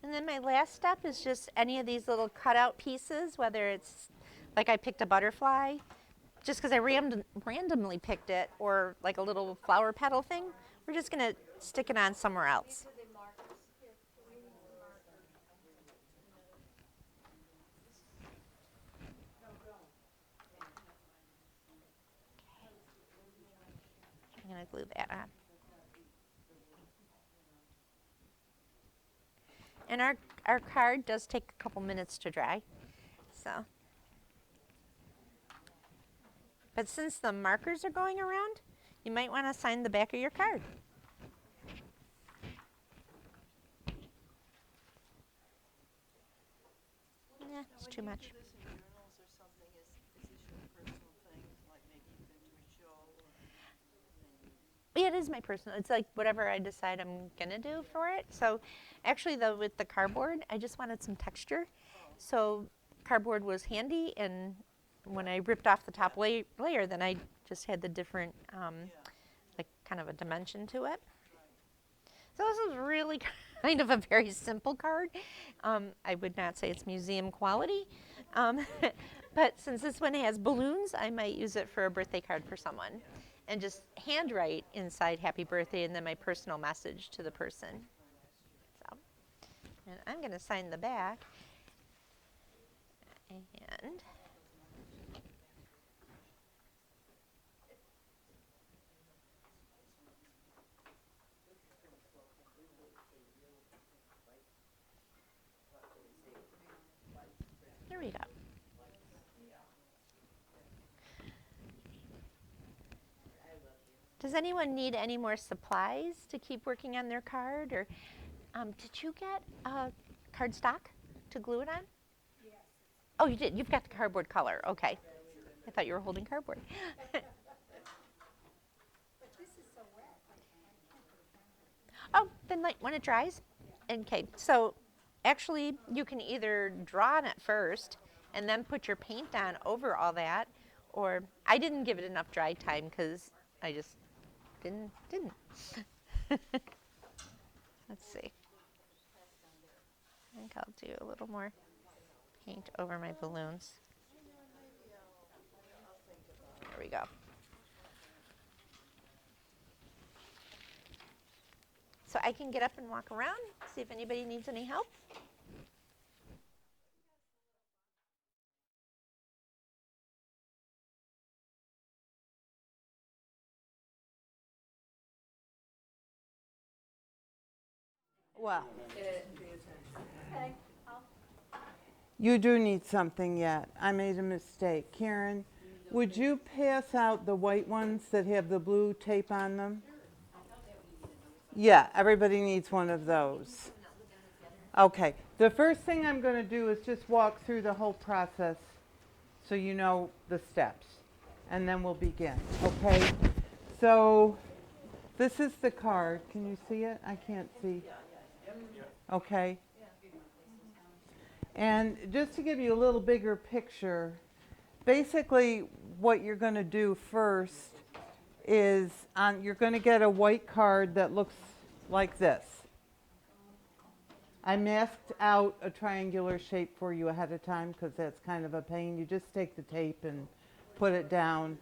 And then my last step is just any of these little cutout pieces, whether it's like I picked a butterfly, just because I randomly picked it, or like a little flower petal thing, we're just going to stick it on somewhere else. I'm going to glue that on. And our card does take a couple minutes to dry, so. But since the markers are going around, you might want to sign the back of your card. Yeah, it's too much. Do this in journals or something? Is this your personal thing? Like maybe you've been to a show or Yeah, it is my personal. It's like whatever I decide I'm gonna do for it. So, actually, though, with the cardboard, I just wanted some texture. So, cardboard was handy, and when I ripped off the top layer, then I just had the different, like, kind of a dimension to it. So this is really kind of a very simple card. I would not say it's museum quality, but since this one has balloons, I might use it for a birthday card for someone, and just handwrite inside "Happy Birthday" and then my personal message to the person. So, and I'm going to sign the back, and there we go. Does anyone need any more supplies to keep working on their card? Or did you get cardstock to glue it on? Yes. Oh, you did. You've got the cardboard color. Okay. I thought you were holding cardboard. Oh, then like when it dries. Okay. So actually, you can either draw on it first and then put your paint on over all that, or I didn't give it enough dry time because I just didn't. Let's see. I think I'll do a little more paint over my balloons. There we go. So I can get up and walk around, see if anybody needs any help. Well, you do need something yet. I made a mistake. Karen, would you pass out the white ones that have the blue tape on them? Yeah, everybody needs one of those. Okay, the first thing I'm going to do is just walk through the whole process so you know the steps, and then we'll begin, okay? So this is the card. Can you see it? I can't see. Okay. And just to give you a little bigger picture, basically what you're going to do first is you're going to get a white card that looks like this. I masked out a triangular shape for you ahead of time because that's kind of a pain. You just take the tape and put it down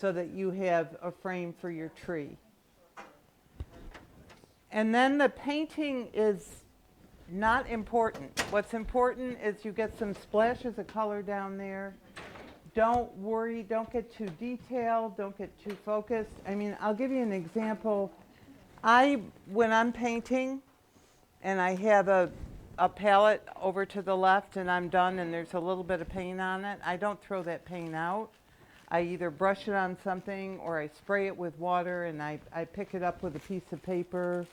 so that you have a frame for your tree. And then the painting is not important. What's important is you get some splashes of color down there. Don't worry, don't get too detailed, don't get too focused. I mean, I'll give you an example. When I'm painting and I have a palette over to the left and I'm done and there's a little bit of paint on it, I don't throw that paint out. I either brush it on something or I spray it with water and I pick it up with a piece of paper,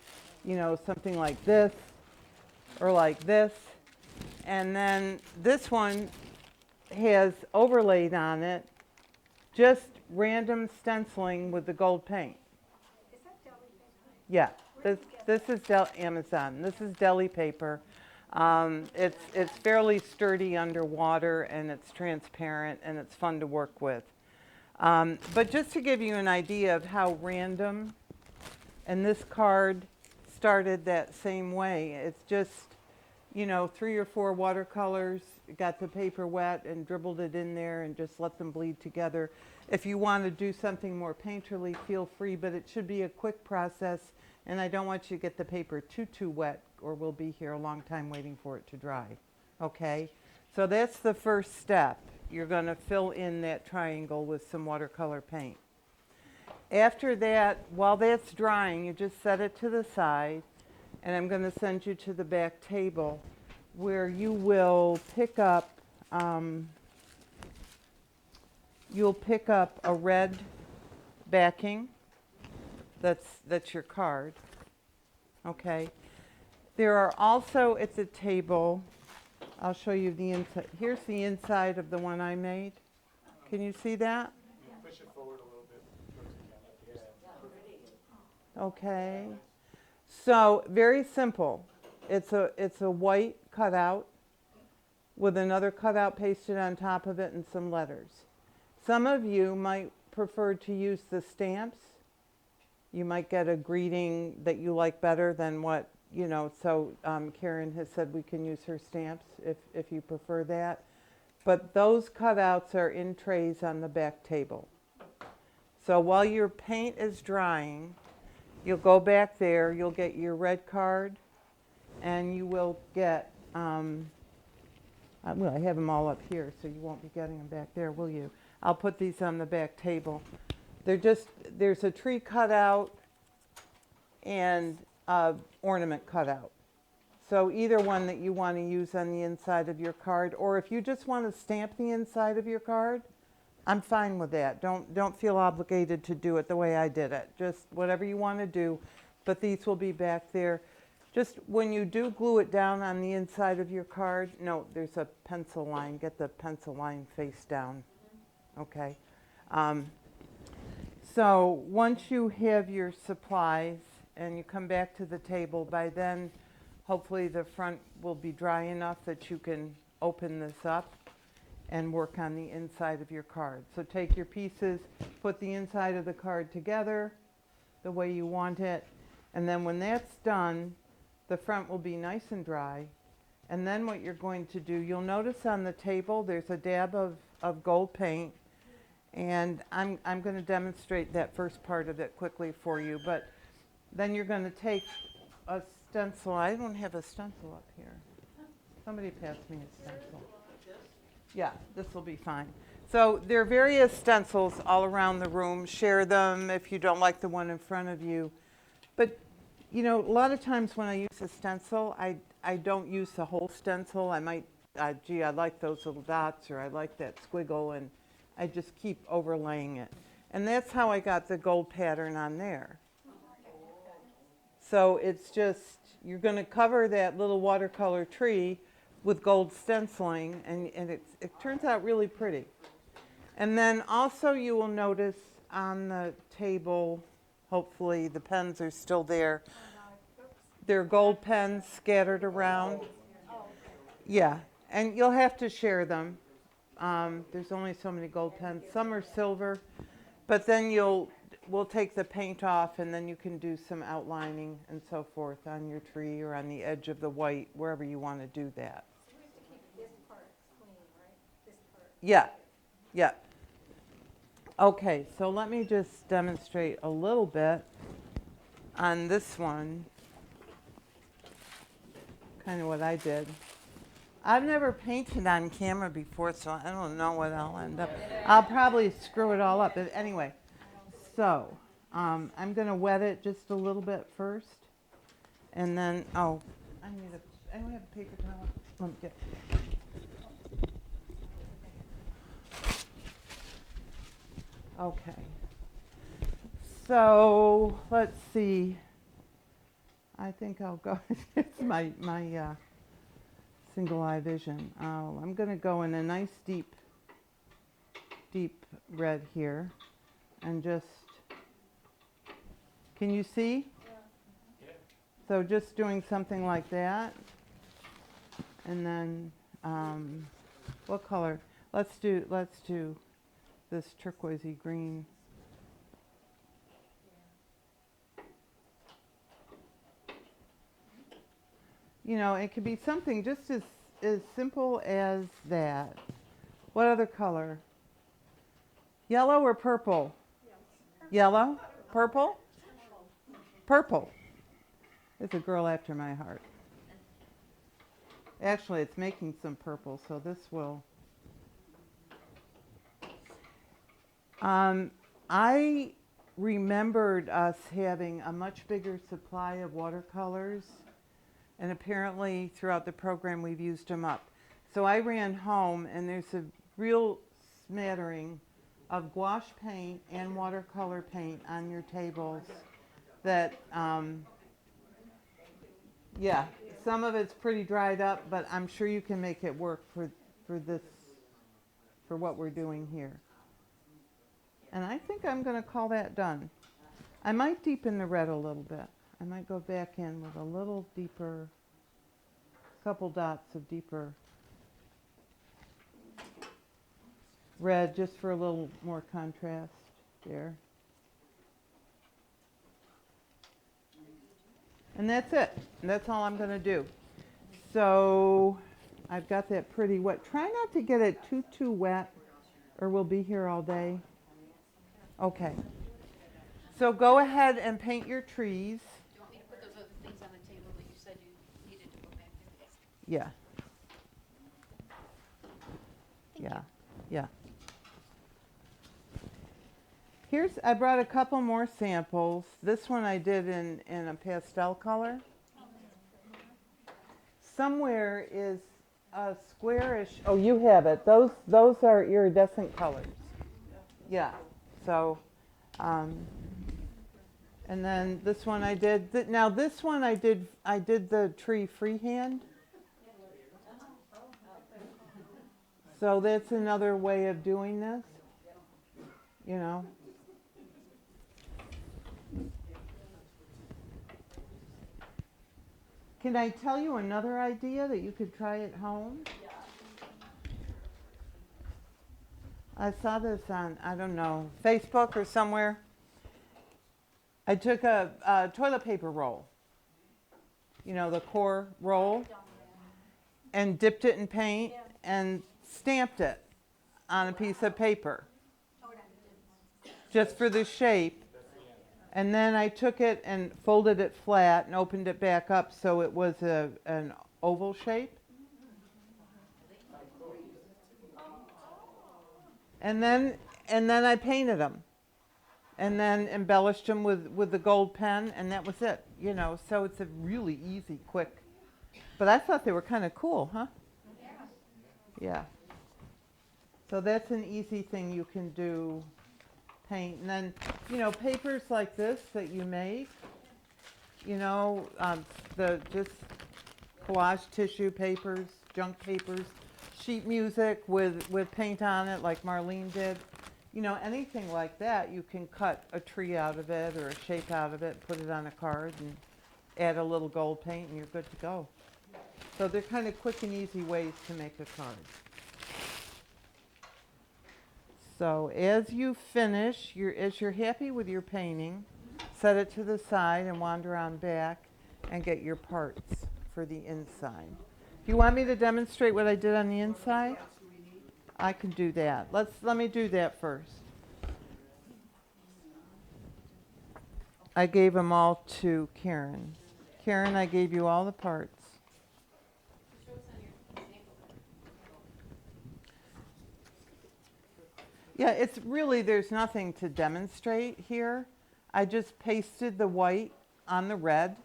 you know, something like this or like this. And then this one has overlaid on it just random stenciling with the gold paint. Is that deli paper? Yeah, this is Amazon. This is deli paper. It's fairly sturdy underwater and it's transparent and it's fun to work with. But just to give you an idea of how random, and this card started that same way. It's just, you know, 3 or 4 watercolors, got the paper wet and dribbled it in there and just let them bleed together. If you want to do something more painterly, feel free, but it should be a quick process, and I don't want you to get the paper too wet or we'll be here a long time waiting for it to dry. Okay? So that's the first step. You're going to fill in that triangle with some watercolor paint. After that, while that's drying, you just set it to the side, and I'm going to send you to the back table where you will pick up a red backing. That's your card. Okay. There are also at the table, I'll show you the inside. Here's the inside of the one I made. Can you see that? Push it forward a little bit towards the camera. Okay. So very simple. It's a white cutout with another cutout pasted on top of it and some letters. Some of you might prefer to use the stamps. You might get a greeting that you like better than what, you know, so Karen has said we can use her stamps if you prefer that. But those cutouts are in trays on the back table. So while your paint is drying, you'll go back there, you'll get your red card, and you will get, well, I have them all up here, so you won't be getting them back there, will you? I'll put these on the back table. There's a tree cutout and ornament cutout. So either one that you want to use on the inside of your card, or if you just want to stamp the inside of your card, I'm fine with that. Don't feel obligated to do it the way I did it. Just whatever you want to do, but these will be back there. Just when you do glue it down on the inside of your card, no, there's a pencil line. Get the pencil line face down, okay? So once you have your supplies and you come back to the table, by then hopefully the front will be dry enough that you can open this up and work on the inside of your card. So take your pieces, put the inside of the card together the way you want it, and then when that's done, the front will be nice and dry. And then what you're going to do, you'll notice on the table there's a dab of gold paint, and I'm going to demonstrate that first part of it quickly for you, but then you're going to take a stencil. I don't have a stencil up here. Somebody pass me a stencil. Yeah, this will be fine. So there are various stencils all around the room. Share them if you don't like the one in front of you. But, you know, a lot of times when I use a stencil, I don't use the whole stencil. I might, gee, I like those little dots, or I like that squiggle, and I just keep overlaying it. And that's how I got the gold pattern on there. So it's just, you're going to cover that little watercolor tree with gold stenciling, and it turns out really pretty. And then also you will notice on the table, hopefully the pens are still there. There are gold pens scattered around. Yeah, and you'll have to share them. There's only so many gold pens. Some are silver, but then we'll take the paint off, and then you can do some outlining and so forth on your tree or on the edge of the white, wherever you want to do that. So we have to keep this part clean, right? This part. Yeah, yeah. Okay, so let me just demonstrate a little bit on this one, kind of what I did. I've never painted on camera before, so I don't know what I'll end up. I'll probably screw it all up, but anyway. So I'm going to wet it just a little bit first, and then, oh, I don't have a paper towel. Let me get. Okay. So let's see. I think I'll go. It's my single eye vision. Oh, I'm going to go in a nice deep red here, and just. Can you see? Yeah. So just doing something like that, and then what color? Let's do this turquoisey green. You know, it could be something just as simple as that. What other color? Yellow or purple? Yellow? Purple? Purple. It's a girl after my heart. Actually, it's making some purple, so this will. I remembered us having a much bigger supply of watercolors, and apparently throughout the program we've used them up. So I ran home, and there's a real smattering of gouache paint and watercolor paint on your tables that, yeah, some of it's pretty dried up, but I'm sure you can make it work for what we're doing here. And I think I'm going to call that done. I might deepen the red a little bit. I might go back in with a little deeper, couple dots of deeper red, just for a little more contrast there. And that's it. And that's all I'm going to do. So I've got that pretty wet. Try not to get it too wet, or we'll be here all day. Okay. So go ahead and paint your trees. Do you want me to put those other things on the table that you said you needed to go back there? Yeah. Yeah. Yeah. I brought a couple more samples. This one I did in a pastel color. Somewhere is a squarish, oh, you have it. Those are iridescent colors. Yeah, so, and then this one I did, now this one I did the tree freehand. So that's another way of doing this, you know. Can I tell you another idea that you could try at home? I saw this on, I don't know, Facebook or somewhere. I took a toilet paper roll, you know, the core roll, and dipped it in paint and stamped it on a piece of paper, just for the shape. And then I took it and folded it flat and opened it back up so it was an oval shape. And then I painted them. And then embellished them with the gold pen, and that was it. You know, so it's a really easy, quick. But I thought they were kind of cool, huh? Yeah. So that's an easy thing you can do, paint. And then, you know, papers like this that you make, you know, the just collage tissue papers, junk papers, sheet music with paint on it like Marlene did. You know, anything like that, you can cut a tree out of it or a shape out of it, put it on a card and add a little gold paint and you're good to go. So they're kind of quick and easy ways to make a card. So as you finish, as you're happy with your painting, set it to the side and wander on back and get your parts for the inside. Do you want me to demonstrate what I did on the inside? I can do that. Let me do that first. I gave them all to Karen. Karen, I gave you all the parts. Yeah, it's really, there's nothing to demonstrate here. I just pasted the white on the red,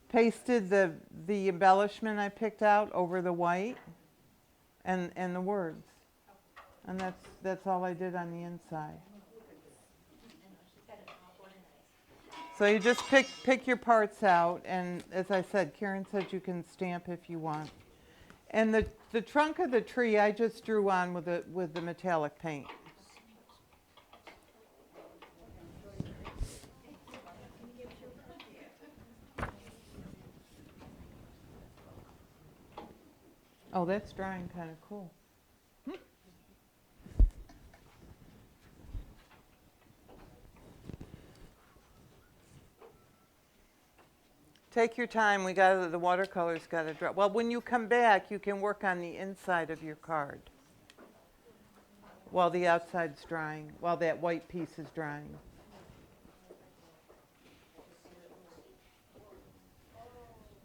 pasted the embellishment I picked out over the white, and the words. And that's all I did on the inside. So you just pick your parts out, and as I said, Karen said you can stamp if you want. And the trunk of the tree I just drew on with the metallic paint. Oh, that's drying kind of cool. Take your time. The watercolor's got to dry. Well, when you come back, you can work on the inside of your card while the outside's drying, while that white piece is drying.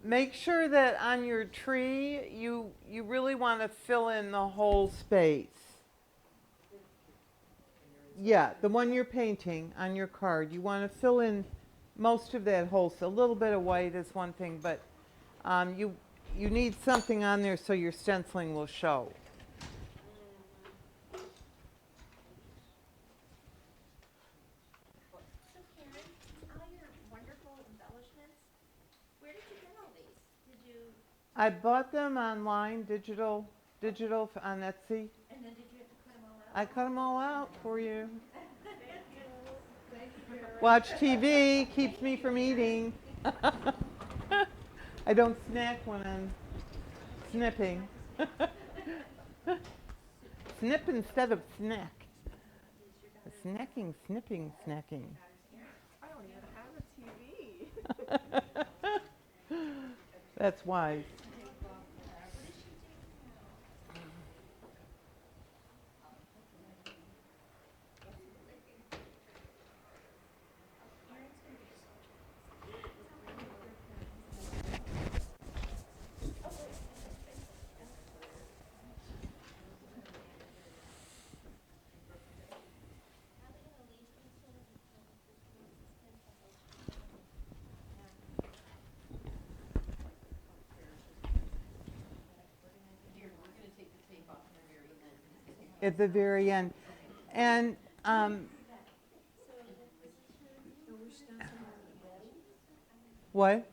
Make sure that on your tree, you really want to fill in the whole space. Yeah, the one you're painting on your card, you want to fill in most of that whole. So a little bit of white is one thing, but you need something on there so your stenciling will show. So Karen, all your wonderful embellishments, where did you get all these? Did you, I bought them online, digital on Etsy. and then did you have to cut them all out? I cut them all out for you. Watch TV keeps me from eating. I don't snack when I'm snipping. Snip instead of snack. Snacking, snipping, snacking. I don't even have a TV. That's wise. At the very end. And what?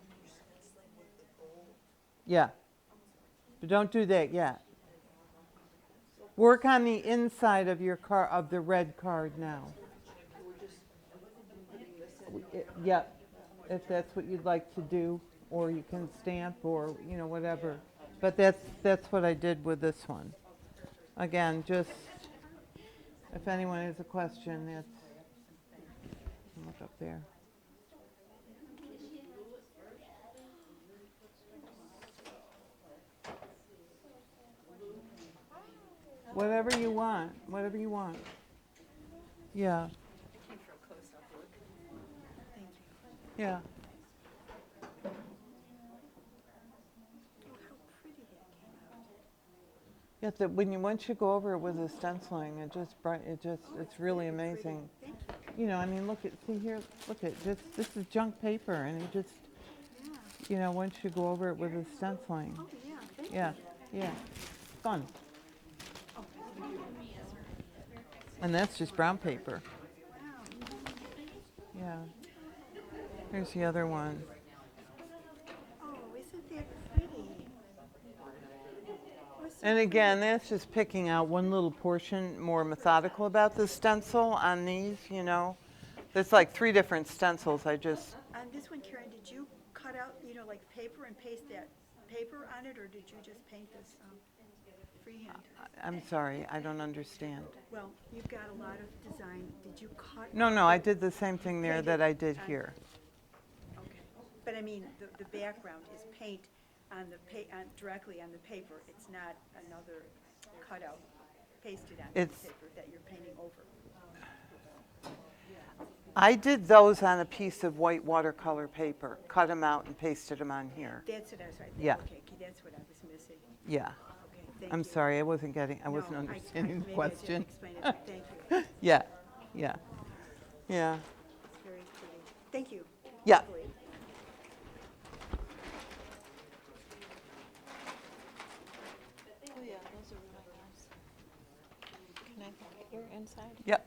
Yeah. But don't do that yet. Work on the inside of your of the red card now. Yep. If that's what you'd like to do, or you can stamp, or whatever. But that's what I did with this one. Again, just if anyone has a question, look up there. Whatever you want. Whatever you want. Yeah. Yeah. Yeah, once you go over it with the stenciling, it's really amazing. I mean, see here, look at this. This is junk paper, and it just, once you go over it with the stenciling. Oh, yeah, thank Yeah, yeah, fun. And that's just brown paper. Yeah. Here's the other one. Oh, isn't that pretty? And again, that's just picking out one little portion, more methodical about the stencil on these, There's like 3 different stencils. On this one, Karen, did you cut out, like paper and paste that paper on it, or did you just paint this freehand? I'm sorry, I don't understand. Well, you've got a lot of design. Did you cut? No, I did the same thing there that I did here. Okay. But I mean, the background is paint on directly on the paper. It's not another cutout pasted on the paper that you're painting over. I did those on a piece of white watercolor paper, cut them out and pasted them on here. That's what I was right there. Yeah. Okay, that's what I was missing. Yeah. Okay, thank I'm you. sorry, I wasn't understanding the Maybe question. I didn't explain it. Thank you. Yeah. It's very pretty. Thank you. Yeah. Lovely. Oh yeah, those are really nice. Can I look at your inside? Yep.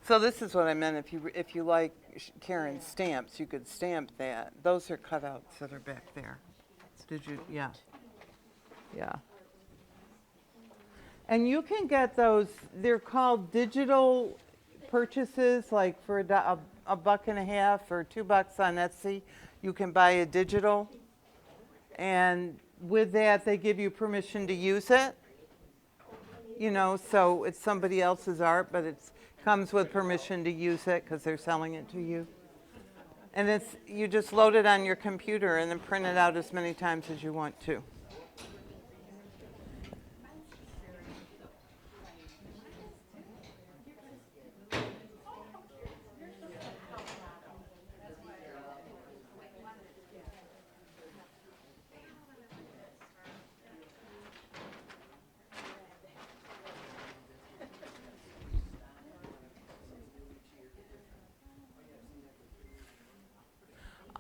So this is what I meant. If you like Karen's stamps, you could stamp that. Those are cutouts that are back there. Did you? Yeah. Yeah. And you can get those. They're called digital purchases, like for $1.50 or $2 on Etsy. You can buy a digital, and with that, they give you permission to use it. So it's somebody else's art, but it comes with permission to use it because they're selling it to you. And you just load it on your computer and then print it out as many times as you want to.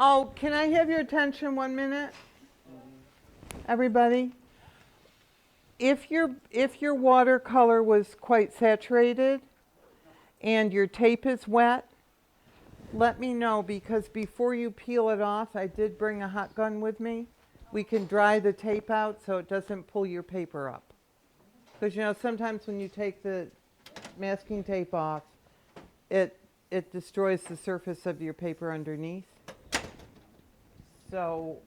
Oh, can I have your attention 1 minute? Everybody? If your watercolor was quite saturated and your tape is wet, let me know, because before you peel it off, I did bring a hot gun with me. We can dry the tape out so it doesn't pull your paper up. Because sometimes when you take the masking tape off, it destroys the surface of your paper underneath. So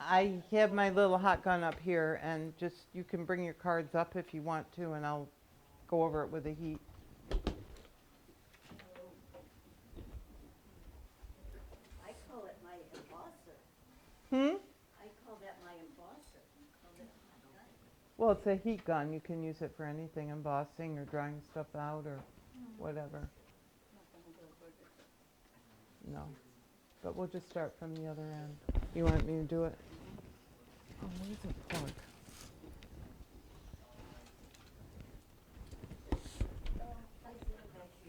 I have my little hot gun up here, and you can bring your cards up if you want to, and I'll go over it with the heat. I call it my embosser. I call that my embosser. Well, it's a heat gun. You can use it for anything, embossing or drying stuff out or whatever. No. But we'll just start from the other end. You want me to do it? Oh, where's the fork?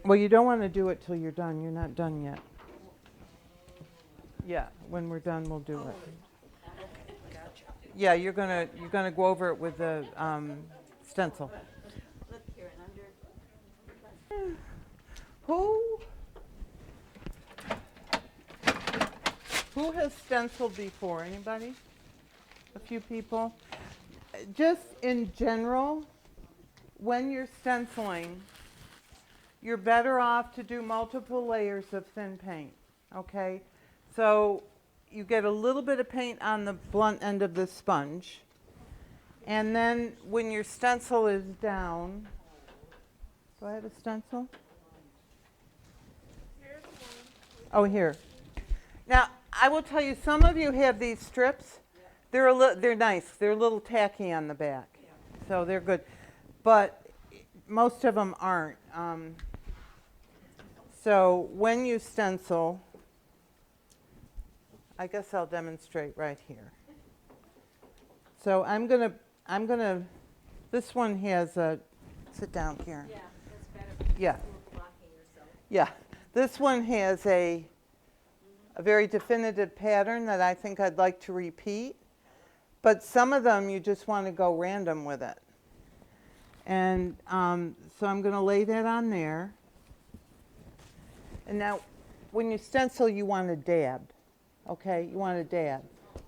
Well, you don't want to do it till you're done. You're not done yet. Yeah, when we're done, we'll do it. Okay, gotcha. Yeah, you're gonna go over it with the stencil. Look, Karen, under, Who has stenciled before? Anybody? A few people? Just in general, when you're stenciling, you're better off to do multiple layers of thin paint, okay? So you get a little bit of paint on the blunt end of the sponge, and then when your stencil is down, do I have a stencil? Oh, here. Now, I will tell you, some of you have these strips. They're nice. They're a little tacky on the back, so they're good. But most of them aren't. So when you stencil, I guess I'll demonstrate right here. So I'm gonna. This one has a. Sit down, Karen. yeah, that's better. Yeah. You're blocking yourself. Yeah. This one has a very definitive pattern that I think I'd like to repeat. But some of them you just want to go random with it. And so I'm going to lay that on there. And now when you stencil, you want to dab. Okay? You want to dab.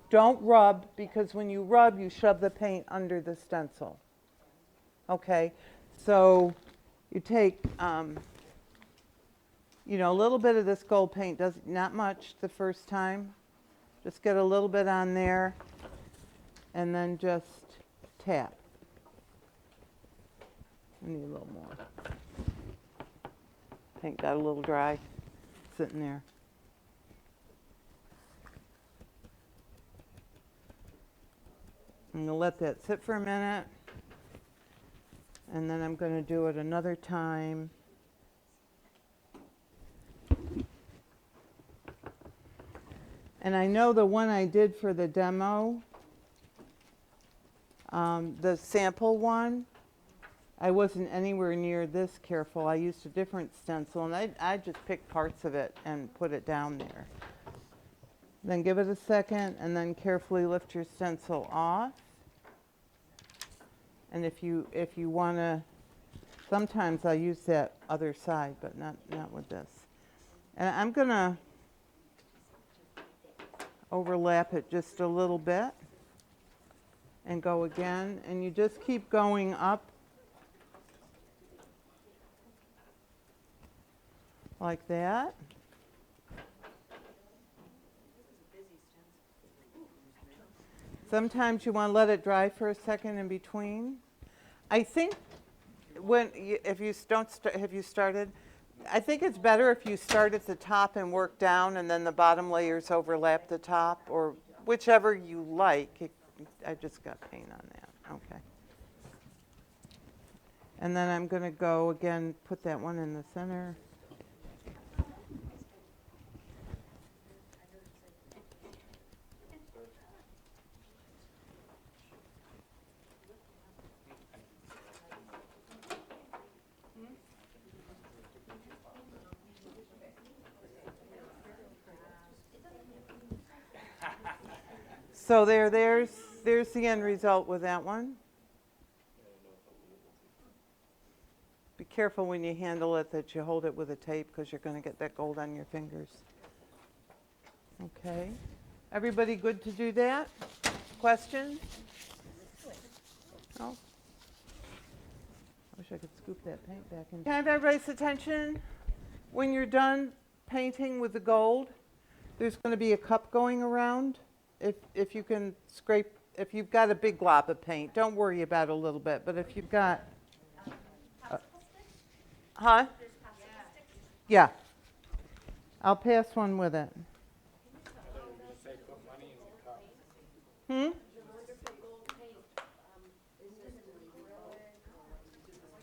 Don't rub, because when you rub, you shove the paint under the stencil. Okay? So you take, you know, a little bit of this gold paint, not much the first time. Just get a little bit on there. And then just tap. I need a little more. Paint got a little dry, sitting there. I'm going to let that sit for a minute. And then I'm going to do it another time. And I know the one I did for the demo, the sample one, I wasn't anywhere near this careful. I used a different stencil, and I just picked parts of it and put it down there. Then give it a second, and then carefully lift your stencil off. And if you want to, sometimes I use that other side, but not with this. And I'm going to overlap it just a little bit and go again, and you just keep going up like that. Sometimes you want to let it dry for a second in between. I think if you have you started? I think it's better if you start at the top and work down, and then the bottom layers overlap the top, or whichever you like. I just got paint on that. Okay. And then I'm going to go again, put that one in the center. So there's the end result with that one. Be careful when you handle it that you hold it with a tape, because you're going to get that gold on your fingers. Okay. Everybody good to do that? Questions? Oh. I wish I could scoop that paint back in. Can I have everybody's attention? When you're done painting with the gold, there's going to be a cup going around. If you can scrape, if you've got a big glob of paint, don't worry about a little bit. But if you've got, huh? Yeah. I'll pass one with it. Hmm?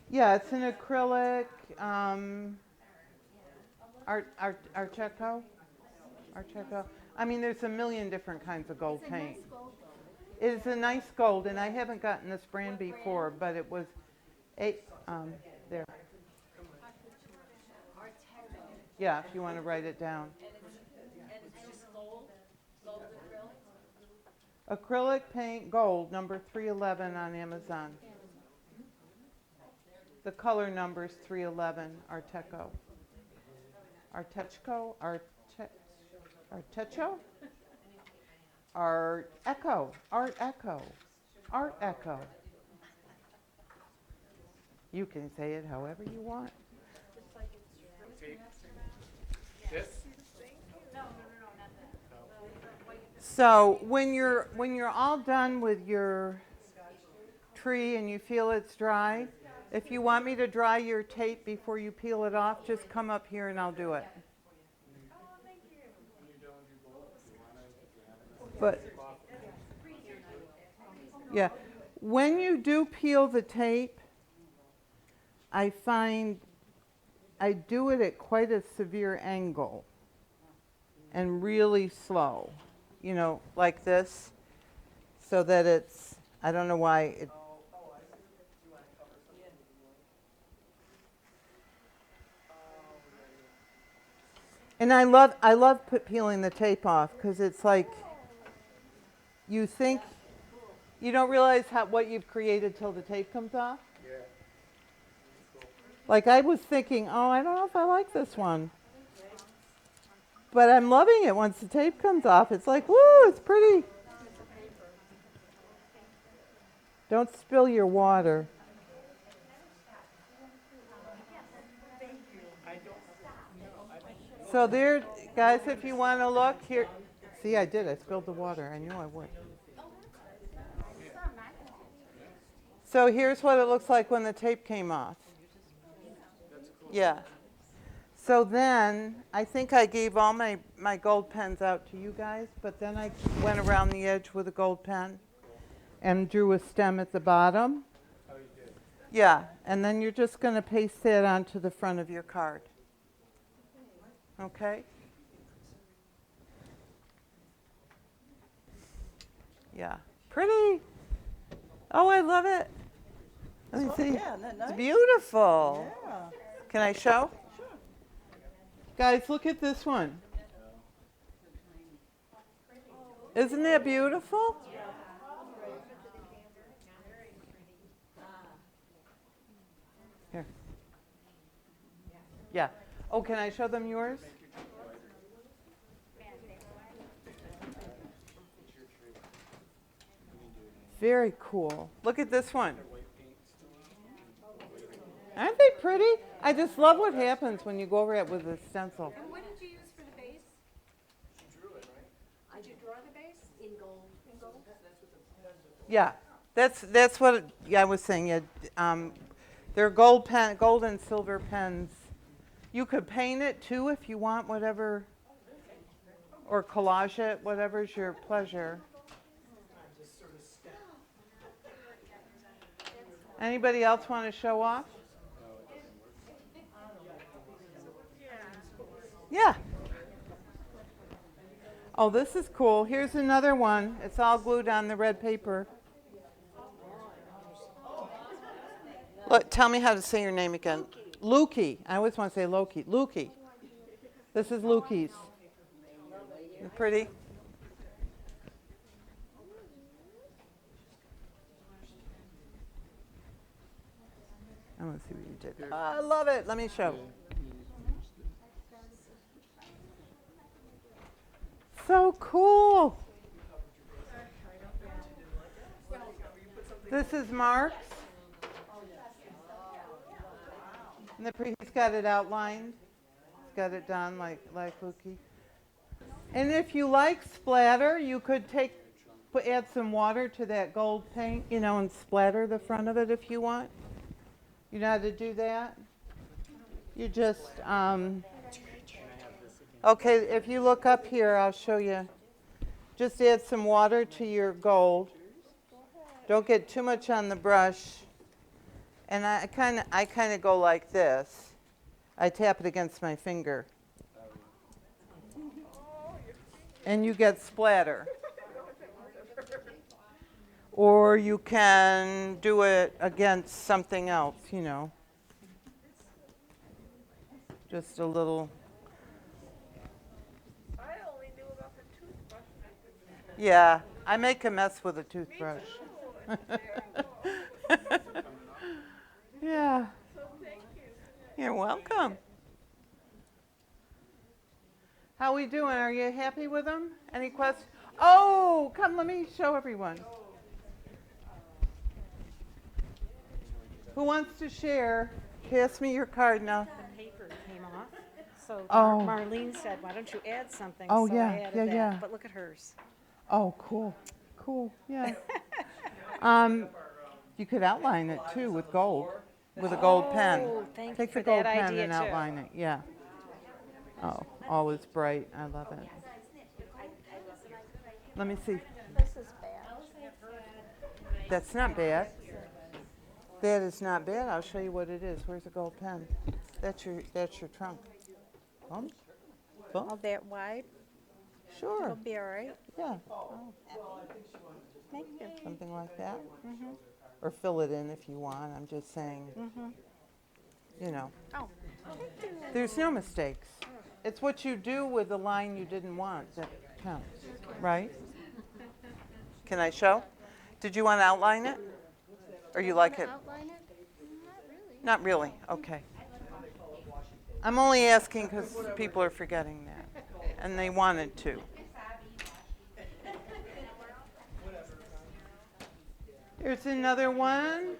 Yeah, it's an acrylic. Archeco. I mean, there's a million different kinds of gold paint. It is a nice gold, and I haven't gotten this brand before, but it was there. Yeah, if you want to write it down. Acrylic paint gold, number 311 on Amazon. The color number's 311, Arteco. Artecho? Artecho? Art Echo. Art Echo. Art Echo. You can say it however you want. So when you're all done with your tree and you feel it's dry, if you want me to dry your tape before you peel it off, just come up here and I'll do it. But yeah, when you do peel the tape, I find I do it at quite a severe angle and really slow, you know, like this, so that it's, I don't know why it. And I love peeling the tape off because it's like you think you don't realize what you've created till the tape comes off. Yeah. Like I was thinking, oh, I don't know if I like this one. But I'm loving it once the tape comes off. It's like, woo, it's pretty. Don't spill your water. So there, guys, if you want to look here. See, I did. I spilled the water. I knew I would. So here's what it looks like when the tape came off. Yeah. So then, I think I gave all my gold pens out to you guys, but then I went around the edge with a gold pen and drew a stem at the bottom. Oh, you did? Yeah, and then you're just going to paste that onto the front of your card. Okay? Yeah. Pretty. Oh, I love it. Let me see. Yeah, isn't that nice? It's beautiful. Yeah. Can I show? Sure. Guys, look at this one. Isn't that beautiful? Here. Yeah. Oh, can I show them yours? Very cool. Look at this one. Aren't they pretty? I just love what happens when you go over it with a stencil. And what did you use for the base? She drew it, right? Did you draw the base? In gold. In gold? Yeah, that's what I was saying. Yeah, they're gold and silver pens. You could paint it too if you want, whatever, or collage it, whatever's your pleasure. Anybody else want to show off? Yeah. Oh, this is cool. Here's another one. It's all glued on the red paper. Look, tell me how to say your name again. Lukey. I always want to say Loki. Lukey. This is Lukey's. Pretty. I want to see what you did. I love it. Let me show. So cool. This is Mark's. And he's got it outlined. He's got it done like Lukey. And if you like splatter, you could add some water to that gold paint, you know, and splatter the front of it if you want. You know how to do that? You just, okay, if you look up here, I'll show you. Just add some water to your gold. Don't get too much on the brush. And I kind of go like this. I tap it against my finger. And you get splatter. Or you can do it against something else, you know. Just a little. I only knew about the toothbrush. Yeah. I make a mess with a toothbrush. Yeah. You're welcome. How we doing? Are you happy with them? Any questions? Oh, come, let me show everyone. Who wants to share? Pass me your card now. The paper came off, so Oh. Marlene said, why don't you add something? Oh, So yeah, I added yeah, that. yeah. But look at hers. Oh, cool. Cool, yeah. You could outline it too with gold, with a gold pen. Oh, thank you Take for the gold that pen idea, and too. outline it, yeah. Oh, always bright. I love it. Let me see. This is bad. That's not bad. That is not bad. I'll show you what it is. Where's the gold pen? That's your trunk. Boom. Boom. All that wide. Sure. It'll be all right. Yeah. Thank you. Something like that. Or fill it in if you want. I'm just saying. You know. Oh. There's no mistakes. It's what you do with the line you didn't want that counts, right? Can I show? Did you want to outline it? Or you like it? Outline it? Not really, okay. I'm only asking because people are forgetting that, and they wanted to. Here's another one.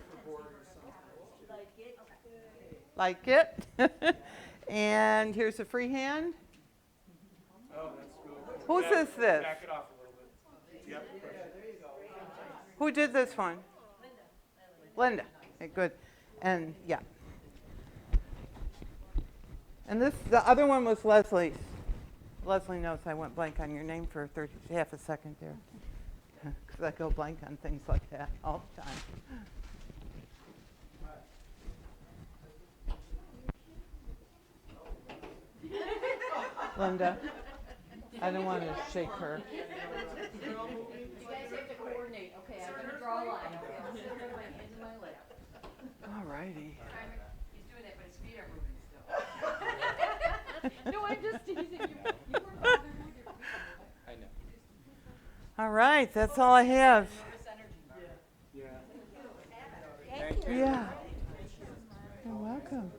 Like it. And here's a free hand. Oh, that's really Who says this? Back it off a little bit. Yep. Who did this one? Linda. Okay, good. And yeah. And the other one was Leslie's. Leslie knows I went blank on your name for half a second there. Because I go blank on things like that all the time. Linda, I don't want to shake her. You guys have to coordinate. Okay, I'm gonna draw a line. Okay, I'm just gonna put my hands in my lap. All righty. He's doing it, but his feet are moving still. No, I'm just teasing you. You were bothered with your feet. I know. All right, that's all I have. Yeah. Yeah. You're welcome.